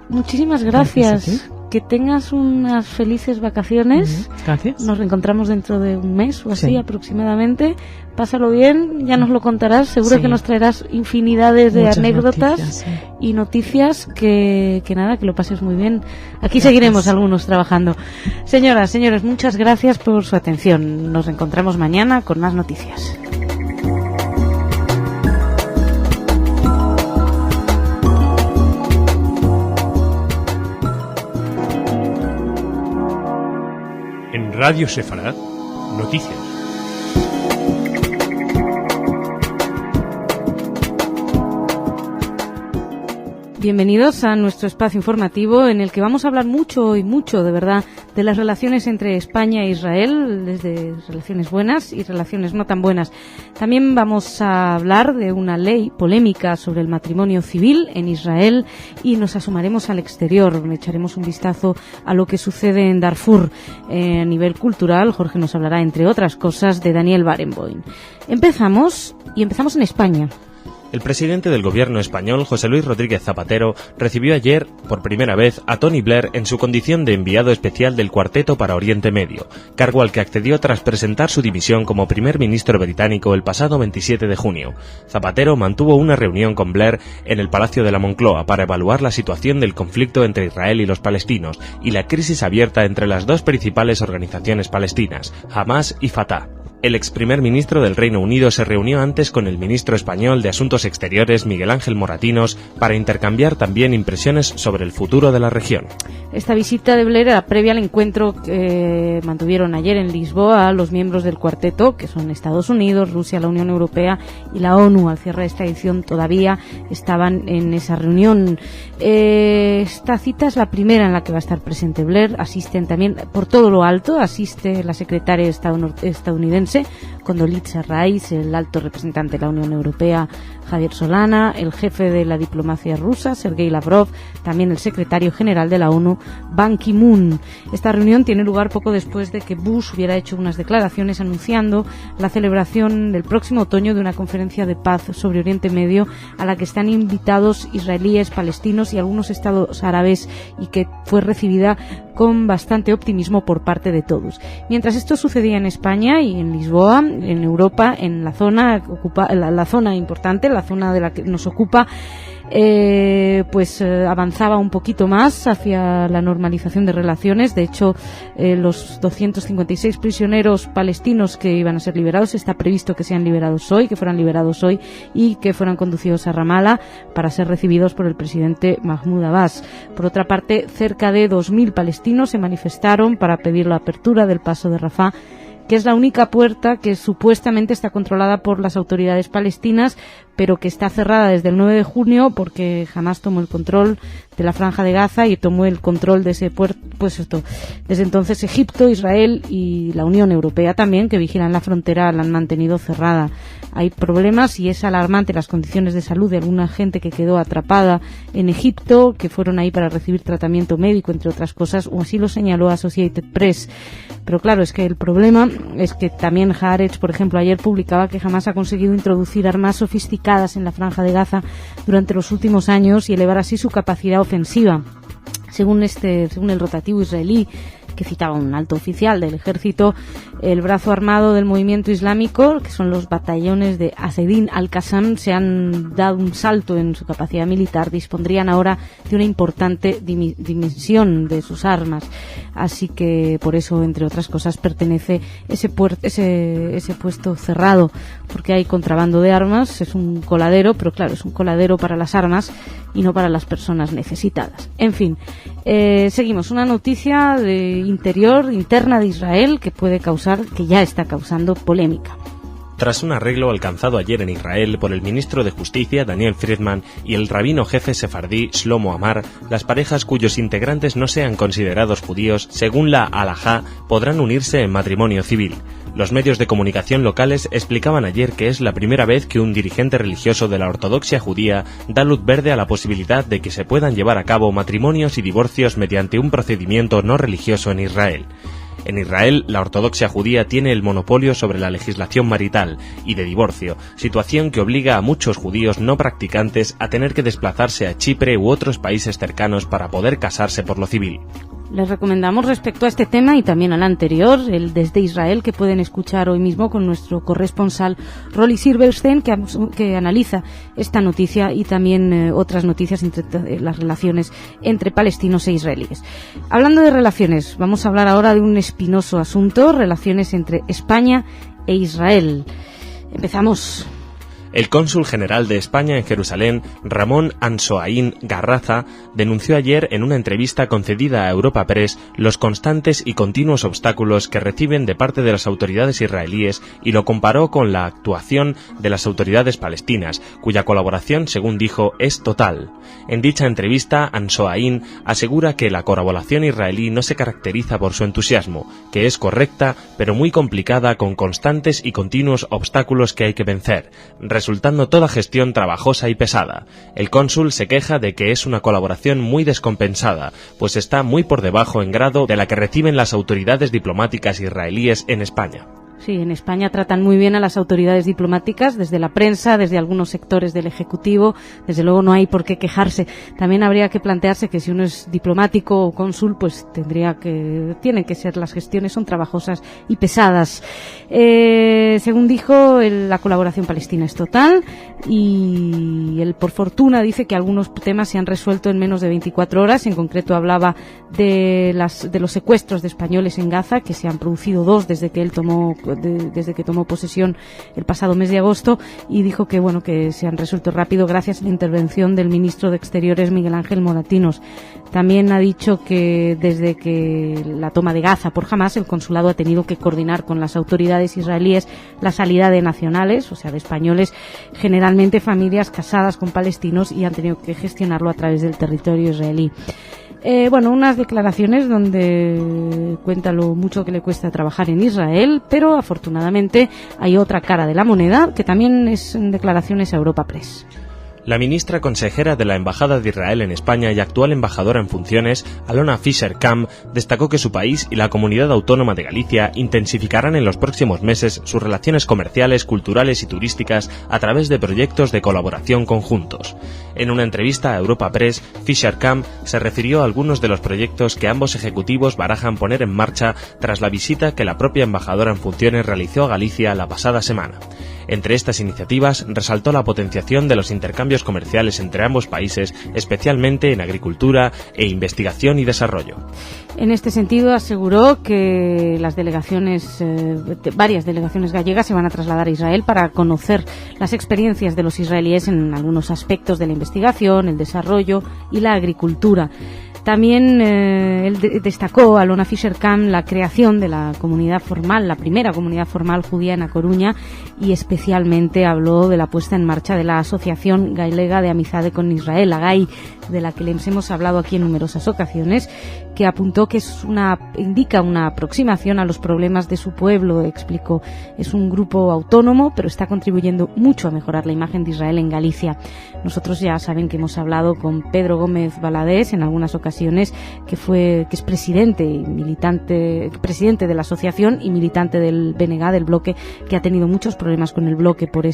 Speaker 3: muchísimas gracias. que tengas unas felices vacaciones.
Speaker 6: Gracias.
Speaker 3: Nos reencontramos dentro de un mes o así
Speaker 6: Sí.
Speaker 3: aproximadamente. Pásalo bien, ya nos lo contarás. Seguro
Speaker 6: Sí.
Speaker 3: que nos traerás infinidades de
Speaker 6: Muchas
Speaker 3: anécdotas
Speaker 6: noticias, sí.
Speaker 3: y noticias que nada, que lo pases muy bien. Aquí seguiremos algunos trabajando. Señoras, señores, muchas gracias por su atención. Nos reencontramos mañana con más noticias.
Speaker 2: En Radio Sefarad, noticias.
Speaker 3: Bienvenidos a nuestro espacio informativo en el que vamos a hablar mucho y mucho, de verdad, de las relaciones entre España e Israel, desde relaciones buenas y relaciones no tan buenas. También vamos a hablar de una ley polémica sobre el matrimonio civil en Israel y nos asomaremos al exterior, echaremos un vistazo a lo que sucede en Darfur. A nivel cultural, Jorge nos hablará, entre otras cosas, de Daniel Barenboim. Empezamos en España.
Speaker 4: El presidente del gobierno español, José Luis Rodríguez Zapatero, recibió ayer, por primera vez, a Tony Blair en su condición de enviado especial del Cuarteto para Oriente Medio, cargo al que accedió tras presentar su dimisión como primer ministro británico el pasado 27 de junio. Zapatero mantuvo una reunión con Blair en el Palacio de la Moncloa para evaluar la situación del conflicto entre Israel y los palestinos y la crisis abierta entre las dos principales organizaciones palestinas, Hamás y Fatah. El ex primer ministro del Reino Unido se reunió antes con el ministro español de Asuntos Exteriores, Miguel Ángel Moratinos, para intercambiar también impresiones sobre el futuro de la región.
Speaker 3: Esta visita de Blair era previa al encuentro que mantuvieron ayer en Lisboa los miembros del cuarteto, que son Estados Unidos, Rusia, la Unión Europea y la ONU. Al cierre de esta edición todavía estaban en esa reunión. Esta cita es la primera en la que va a estar presente Blair. Asisten también, por todo lo alto, asiste la secretaria estadounidense Condoleezza Rice, el alto representante de la Unión Europea Javier Solana, el jefe de la diplomacia rusa Sergei Lavrov, también el secretario general de la ONU Ban Ki-moon. Esta reunión tiene lugar poco después de que Bush hubiera hecho unas declaraciones anunciando la celebración del próximo otoño de una conferencia de paz sobre Oriente Medio a la que están invitados israelíes, palestinos y algunos estados árabes, y que fue recibida con bastante optimismo por parte de todos. Mientras esto sucedía en España y en Lisboa, en Europa, en la zona la zona importante, la zona de la que nos ocupa, avanzaba un poquito más hacia la normalización de relaciones. De hecho, los 256 prisioneros palestinos que iban a ser liberados, está previsto que fueran liberados hoy y que fueran conducidos a Ramallah para ser recibidos por el presidente Mahmoud Abbas. Por otra parte, cerca de 2.000 palestinos se manifestaron para pedir la apertura del paso de Rafah, que es la única puerta que supuestamente está controlada por las autoridades palestinas, pero que está cerrada desde el 9 de junio porque Hamás tomó el control de la Franja de Gaza y tomó el control de ese puerto. Desde entonces Egipto, Israel y la Unión Europea también, que vigilan la frontera, la han mantenido cerrada. Hay problemas y es alarmante las condiciones de salud de alguna gente que quedó atrapada en Egipto, que fueron ahí para recibir tratamiento médico, entre otras cosas, o así lo señaló Associated Press. Pero claro, es que el problema es que también Haaretz, por ejemplo, ayer publicaba que Hamás ha conseguido introducir armas sofisticadas en la Franja de Gaza durante los últimos años y elevar así su capacidad ofensiva. Según el rotativo israelí, que citaba un alto oficial del ejército, el brazo armado del movimiento islámico, que son los batallones de Asedin al-Qassam, se han dado un salto en su capacidad militar, dispondrían ahora de una importante dimensión de sus armas. Así que por eso, entre otras cosas, pertenece ese puesto cerrado, porque hay contrabando de armas, es un coladero, pero claro, es un coladero para las armas y no para las personas necesitadas. En fin, seguimos. Una noticia interna de Israel que ya está causando polémica.
Speaker 4: Tras un arreglo alcanzado ayer en Israel por el ministro de Justicia, Daniel Friedman, y el rabino jefe sefardí, Shlomo Amar, las parejas cuyos integrantes no sean considerados judíos, según la halajá, podrán unirse en matrimonio civil. Los medios de comunicación locales explicaban ayer que es la primera vez que un dirigente religioso de la ortodoxia judía da luz verde a la posibilidad de que se puedan llevar a cabo matrimonios y divorcios mediante un procedimiento no religioso en Israel. En Israel, la ortodoxia judía tiene el monopolio sobre la legislación marital y de divorcio, situación que obliga a muchos judíos no practicantes a tener que desplazarse a Chipre u otros países cercanos para poder casarse por lo civil.
Speaker 3: Les recomendamos respecto a este tema y también al anterior, el Desde Israel, que pueden escuchar hoy mismo con nuestro corresponsal Rolly Silverstein, que analiza esta noticia y también otras noticias entre las relaciones entre palestinos e israelíes. Hablando de relaciones, vamos a hablar ahora de un espinoso asunto, relaciones entre España e Israel. Empezamos.
Speaker 4: El cónsul general de España en Jerusalén, Ramón Ansoaín Garraza, denunció ayer en una entrevista concedida a Europa Press los constantes y continuos obstáculos que reciben de parte de las autoridades israelíes y lo comparó con la actuación de las autoridades palestinas, cuya colaboración, según dijo, es total. En dicha entrevista, Ansoaín asegura que la colaboración israelí no se caracteriza por su entusiasmo, que es correcta, pero muy complicada, con constantes y continuos obstáculos que hay que vencer, resultando toda gestión trabajosa y pesada. El cónsul se queja de que es una colaboración muy descompensada, pues está muy por debajo en grado de la que reciben las autoridades diplomáticas israelíes en España.
Speaker 3: Sí, en España tratan muy bien a las autoridades diplomáticas, desde la prensa, desde algunos sectores del Ejecutivo. Desde luego no hay por qué quejarse. También habría que plantearse que si uno es diplomático o cónsul, pues tienen que ser, las gestiones son trabajosas y pesadas. Según dijo, la colaboración palestina es total y él, por fortuna, dice que algunos temas se han resuelto en menos de 24 horas. En concreto hablaba de los secuestros de españoles en Gaza, que se han producido 2 desde que tomó posesión el pasado mes de agosto, y dijo que se han resuelto rápido gracias a la intervención del ministro de Exteriores Miguel Ángel Moratinos. También ha dicho que desde que la toma de Gaza por Hamás, el consulado ha tenido que coordinar con las autoridades israelíes la salida de nacionales, o sea, de españoles, generalmente familias casadas con palestinos, y han tenido que gestionarlo a través del territorio israelí. Unas declaraciones donde cuenta lo mucho que le cuesta trabajar en Israel, pero afortunadamente hay otra cara de la moneda, que también es en declaraciones a Europa Press.
Speaker 4: La ministra consejera de la Embajada de Israel en España y actual embajadora en funciones, Alona Fischer-Kamm, destacó que su país y la Comunidad Autónoma de Galicia intensificarán en los próximos meses sus relaciones comerciales, culturales y turísticas a través de proyectos de colaboración conjuntos. En una entrevista a Europa Press, Fischer-Kamm se refirió a algunos de los proyectos que ambos ejecutivos barajan poner en marcha tras la visita que la propia embajadora en funciones realizó a Galicia la pasada semana. Entre estas iniciativas resaltó la potenciación de los intercambios comerciales entre ambos países, especialmente en agricultura e investigación y desarrollo.
Speaker 3: En este sentido, aseguró que varias delegaciones gallegas se van a trasladar a Israel para conocer las experiencias de los israelíes en algunos aspectos de la investigación, el desarrollo y la agricultura. También él destacó, Alona Fischer-Kamm, la creación de la comunidad formal, la primera comunidad formal judía en A Coruña, y especialmente habló de la puesta en marcha de la Asociación Galega de Amizade con Israel, la GAI, de la que les hemos hablado aquí en numerosas ocasiones, que apuntó que indica una aproximación a los problemas de su pueblo, explicó. Es un grupo autónomo, pero está contribuyendo mucho a mejorar la imagen de Israel en Galicia. Nosotros ya saben que hemos hablado con Pedro Gómez Valadés en algunas ocasiones, que es presidente de la asociación y militante del BNG, del bloque, que ha tenido muchos problemas con el bloque por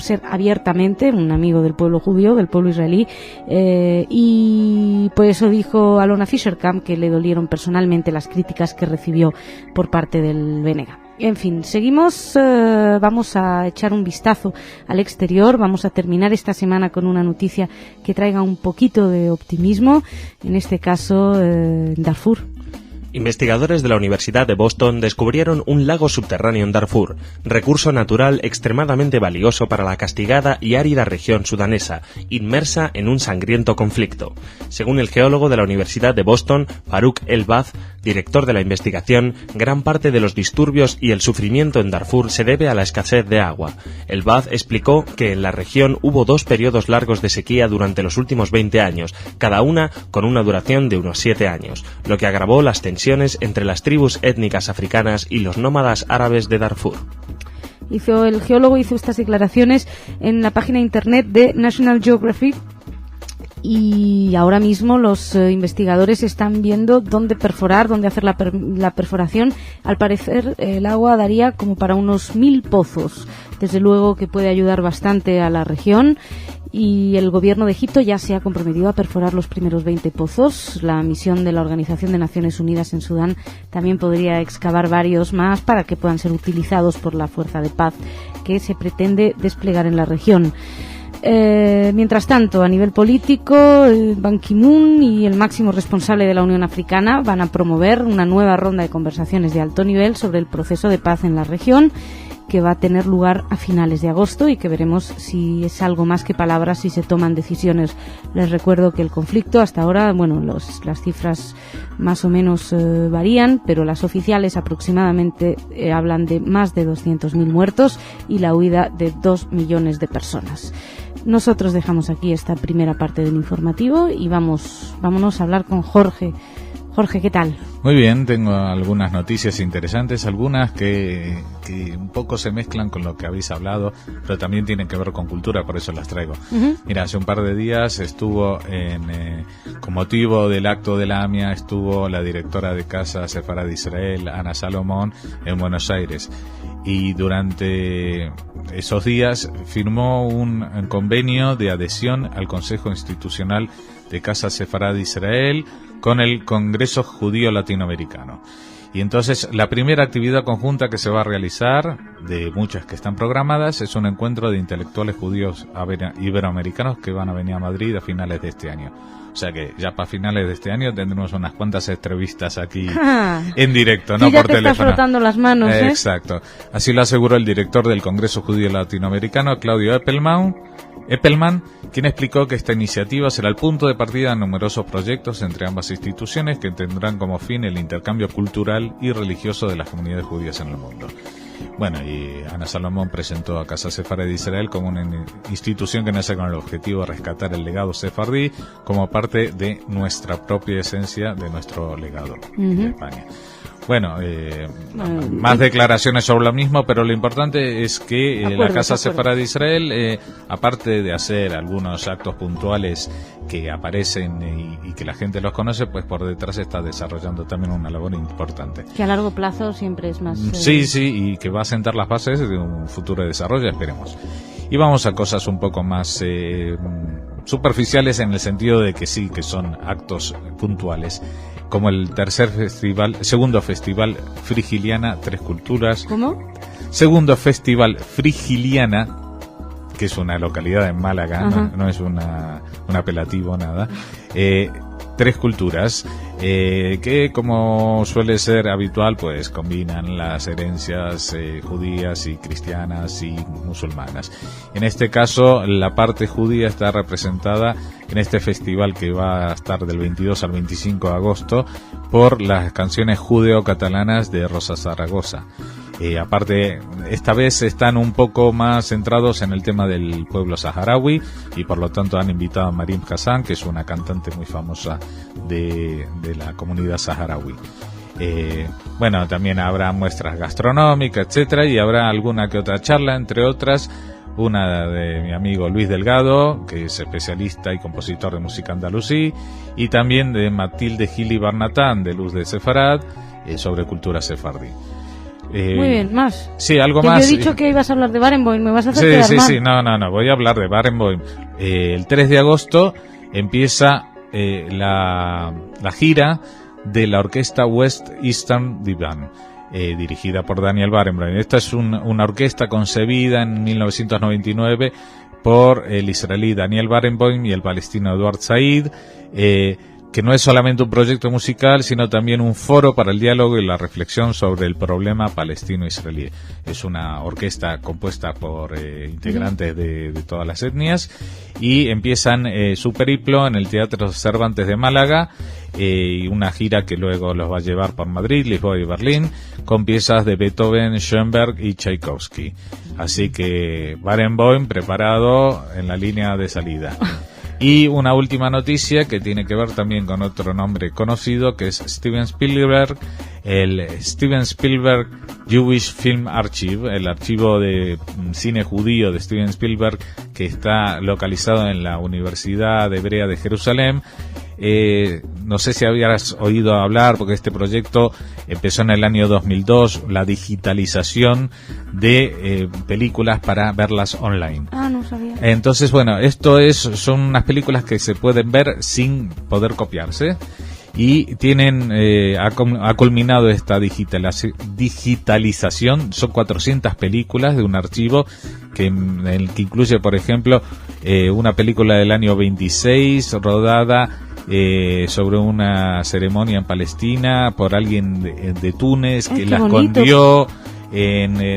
Speaker 3: ser abiertamente un amigo del pueblo judío, del pueblo israelí, y por eso dijo Alona Fischer-Kamm que le dolieron personalmente las críticas que recibió por parte del BNG. En fin, seguimos, vamos a echar un vistazo al exterior, vamos a terminar esta semana con una noticia que traiga un poquito de optimismo, en este caso en Darfur.
Speaker 4: Investigadores de la Universidad de Boston descubrieron un lago subterráneo en Darfur, recurso natural extremadamente valioso para la castigada y árida región sudanesa, inmersa en un sangriento conflicto. Según el geólogo de la Universidad de Boston, Farouk El-Baz, director de la investigación, gran parte de los disturbios y el sufrimiento en Darfur se debe a la escasez de agua. El-Baz explicó que en la región hubo 2 periodos largos de sequía durante los últimos 20 años, cada una con una duración de unos 7 años, lo que agravó las tensiones entre las tribus étnicas africanas y los nómadas árabes de Darfur.
Speaker 3: El geólogo hizo estas declaraciones en la página internet de National Geographic, y ahora mismo los investigadores están viendo dónde hacer la perforación. Al parecer el agua daría como para unos 1000 pozos. Desde luego que puede ayudar bastante a la región, Y el gobierno de Egipto ya se ha comprometido a perforar los primeros 20 pozos. La misión de la Organización de Naciones Unidas en Sudán también podría excavar varios más para que puedan ser utilizados por la fuerza de paz que se pretende desplegar en la región. Mientras tanto, a nivel político, Ban Ki-moon y el máximo responsable de la Unión Africana van a promover una nueva ronda de conversaciones de alto nivel sobre el proceso de paz en la región, que va a tener lugar a finales de agosto y que veremos si es algo más que palabras, si se toman decisiones. Les recuerdo que el conflicto hasta ahora, las cifras más o menos varían, pero las oficiales aproximadamente hablan de más de 200.000 muertos y la huida de 2 millones de personas. Nosotros dejamos aquí esta primera parte del informativo y vámonos a hablar con Jorge. Jorge, ¿qué tal?
Speaker 5: Muy bien, tengo algunas noticias interesantes, algunas que un poco se mezclan con lo que habéis hablado, pero también tienen que ver con cultura, por eso las traigo. Uh-huh. Mira, hace un par de días estuvo con motivo del acto de la AMIA, estuvo la directora de Casa Sefarad de Israel, Ana Salomón, en Buenos Aires. Y durante esos días firmó un convenio de adhesión al Consejo Institucional de Casa Sefarad de Israel con el Congreso Judío Latinoamericano. Y entonces la primera actividad conjunta que se va a realizar, de muchas que están programadas, es un encuentro de intelectuales judíos iberoamericanos que van a venir a Madrid a finales de este año. O sea que ya para finales de este año tendremos unas cuantas entrevistas aquí en directo, no por teléfono. Ya te estás
Speaker 3: frotando las manos, ¿eh?
Speaker 5: Exacto. Así lo aseguró el director del Congreso Judío Latinoamericano, Claudio Eppelman, quien explicó que esta iniciativa será el punto de partida de numerosos proyectos entre ambas instituciones que tendrán como fin el intercambio cultural y religioso de las comunidades judías en el mundo. Bueno, y Ana Salomón presentó a Casa Sefarad de Israel como una institución que nace con el objetivo de rescatar el legado sefardí como parte de nuestra propia esencia, de nuestro legado de España. Bueno, más declaraciones sobre lo mismo, pero lo importante es que la Casa Sefarad de Israel, aparte de hacer algunos actos puntuales que aparecen y que la gente los conoce, pues por detrás está desarrollando también una labor importante.
Speaker 3: Que a largo plazo siempre es más...
Speaker 5: Sí, y que va a sentar las bases de un futuro desarrollo, esperemos. Y vamos a cosas un poco más superficiales en el sentido de que sí, que son actos puntuales, como el segundo festival Frigiliana Tres Culturas.
Speaker 3: ¿Cómo?
Speaker 5: Segundo festival Frigiliana, que es una localidad en Málaga, no es un apelativo, nada. Tres Culturas, que como suele ser habitual, pues combinan las herencias judías y cristianas y musulmanas. En este caso, la parte judía está representada en este festival que va a estar del 22 al 25 de agosto por las canciones judeo-catalanas de Rosa Zaragoza. Aparte, esta vez están un poco más centrados en el tema del pueblo saharaui y por lo tanto han invitado a Marim Hassan, que es una cantante muy famosa de la comunidad saharaui. Bueno, también habrá muestras gastronómicas, etcétera, y habrá alguna que otra charla, entre otras, una de mi amigo Luis Delgado, que es especialista y compositor de música andalusí, y también de Matilde Gili Barnatán, de Luz de Sefarad, sobre cultura sefardí.
Speaker 3: Muy bien, más.
Speaker 5: Sí, algo más.
Speaker 3: Yo he dicho que ibas a hablar de Barenboim, me vas a hacer quedar mal.
Speaker 5: Sí, no, voy a hablar de Barenboim. El 3 de agosto empieza la gira de la orquesta West Eastern Divan, dirigida por Daniel Barenboim. Esta es una orquesta concebida en 1999 por el israelí Daniel Barenboim y el palestino Eduard Said, que no es solamente un proyecto musical, sino también un foro para el diálogo y la reflexión sobre el problema palestino-israelí. Es una orquesta compuesta por integrantes de todas las etnias y empiezan su periplo en el Teatro Cervantes de Málaga, y una gira que luego los va a llevar por Madrid, Lisboa y Berlín, con piezas de Beethoven, Schoenberg y Tchaikovsky. Así que Barenboim preparado en la línea de salida. Y una última noticia que tiene que ver también con otro nombre conocido, que es Steven Spielberg, el Steven Spielberg Jewish Film Archive, el archivo de cine judío de Steven Spielberg, que está localizado en la Universidad Hebrea de Jerusalén. No sé si habías oído hablar, porque este proyecto empezó en el año 2002, la digitalización de películas para verlas online.
Speaker 3: Ah, no sabía.
Speaker 5: Entonces, bueno, son unas películas que se pueden ver sin poder copiarse. Y tienen ha culminado esta digitalización. Son 400 películas de un archivo que incluye, por ejemplo, una película del año 26 rodada sobre una ceremonia en Palestina por alguien de Túnez que la escondió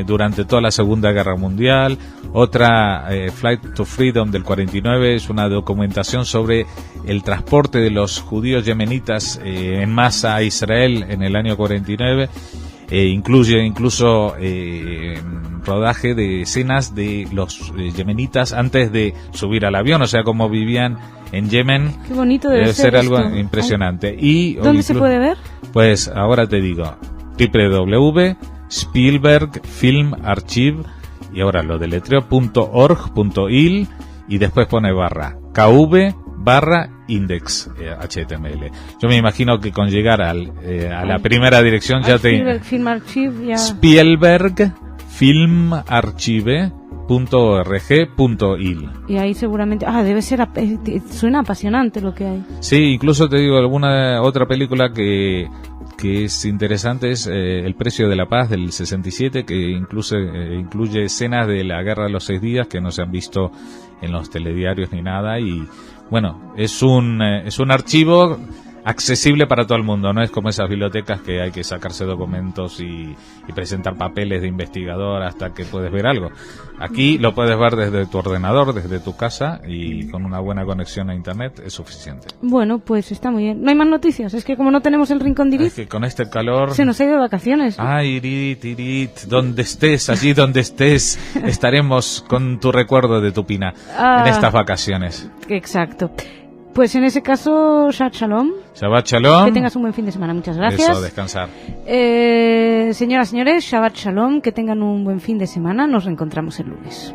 Speaker 5: durante toda la Segunda Guerra Mundial. Otra, Flight to Freedom del 49, es una documentación sobre el transporte de los judíos yemenitas en masa a Israel en el año 49. Incluye incluso rodaje de escenas de los yemenitas antes de subir al avión, o sea, cómo vivían en Yemen.
Speaker 3: Qué bonito debe
Speaker 5: ser algo
Speaker 3: esto.
Speaker 5: impresionante.
Speaker 3: ¿Dónde se puede ver?
Speaker 5: Pues ahora te digo, www.spielbergfilmarchive, y ahora lo deletreo.org.il, y después pone /kv/index HTML. Yo me imagino que con llegar a la primera dirección ya te...
Speaker 3: Spielberg Film Archive, ya.
Speaker 5: Spielbergfilmarchive.org.il.
Speaker 3: Y ahí seguramente... debe ser... suena apasionante lo que hay.
Speaker 5: Sí, incluso te digo, alguna otra película que es interesante es El precio de la paz del 67, que incluye escenas de la Guerra de los 6 días que no se han visto en los telediarios ni nada. Y bueno, es un archivo accesible para todo el mundo, no es como esas bibliotecas que hay que sacarse documentos y presentar papeles de investigador hasta que puedes ver algo. Aquí lo puedes ver desde tu ordenador, desde tu casa, y con una buena conexión a internet es suficiente.
Speaker 3: Bueno, pues está muy bien. No hay más noticias, es que como no tenemos el rincón de Irit,
Speaker 5: es que con este calor
Speaker 3: se nos ha ido de vacaciones.
Speaker 5: Ay, Irit, donde estés, allí donde estés, estaremos con tu recuerdo de Tupina en estas vacaciones.
Speaker 3: Exacto. Pues en ese caso, Shabbat Shalom.
Speaker 5: Shabbat Shalom.
Speaker 3: Que tengas un buen fin de semana. Muchas gracias.
Speaker 5: Eso, descansar.
Speaker 3: Señoras, señores, Shabbat Shalom. Que tengan un buen fin de semana. Nos reencontramos el lunes.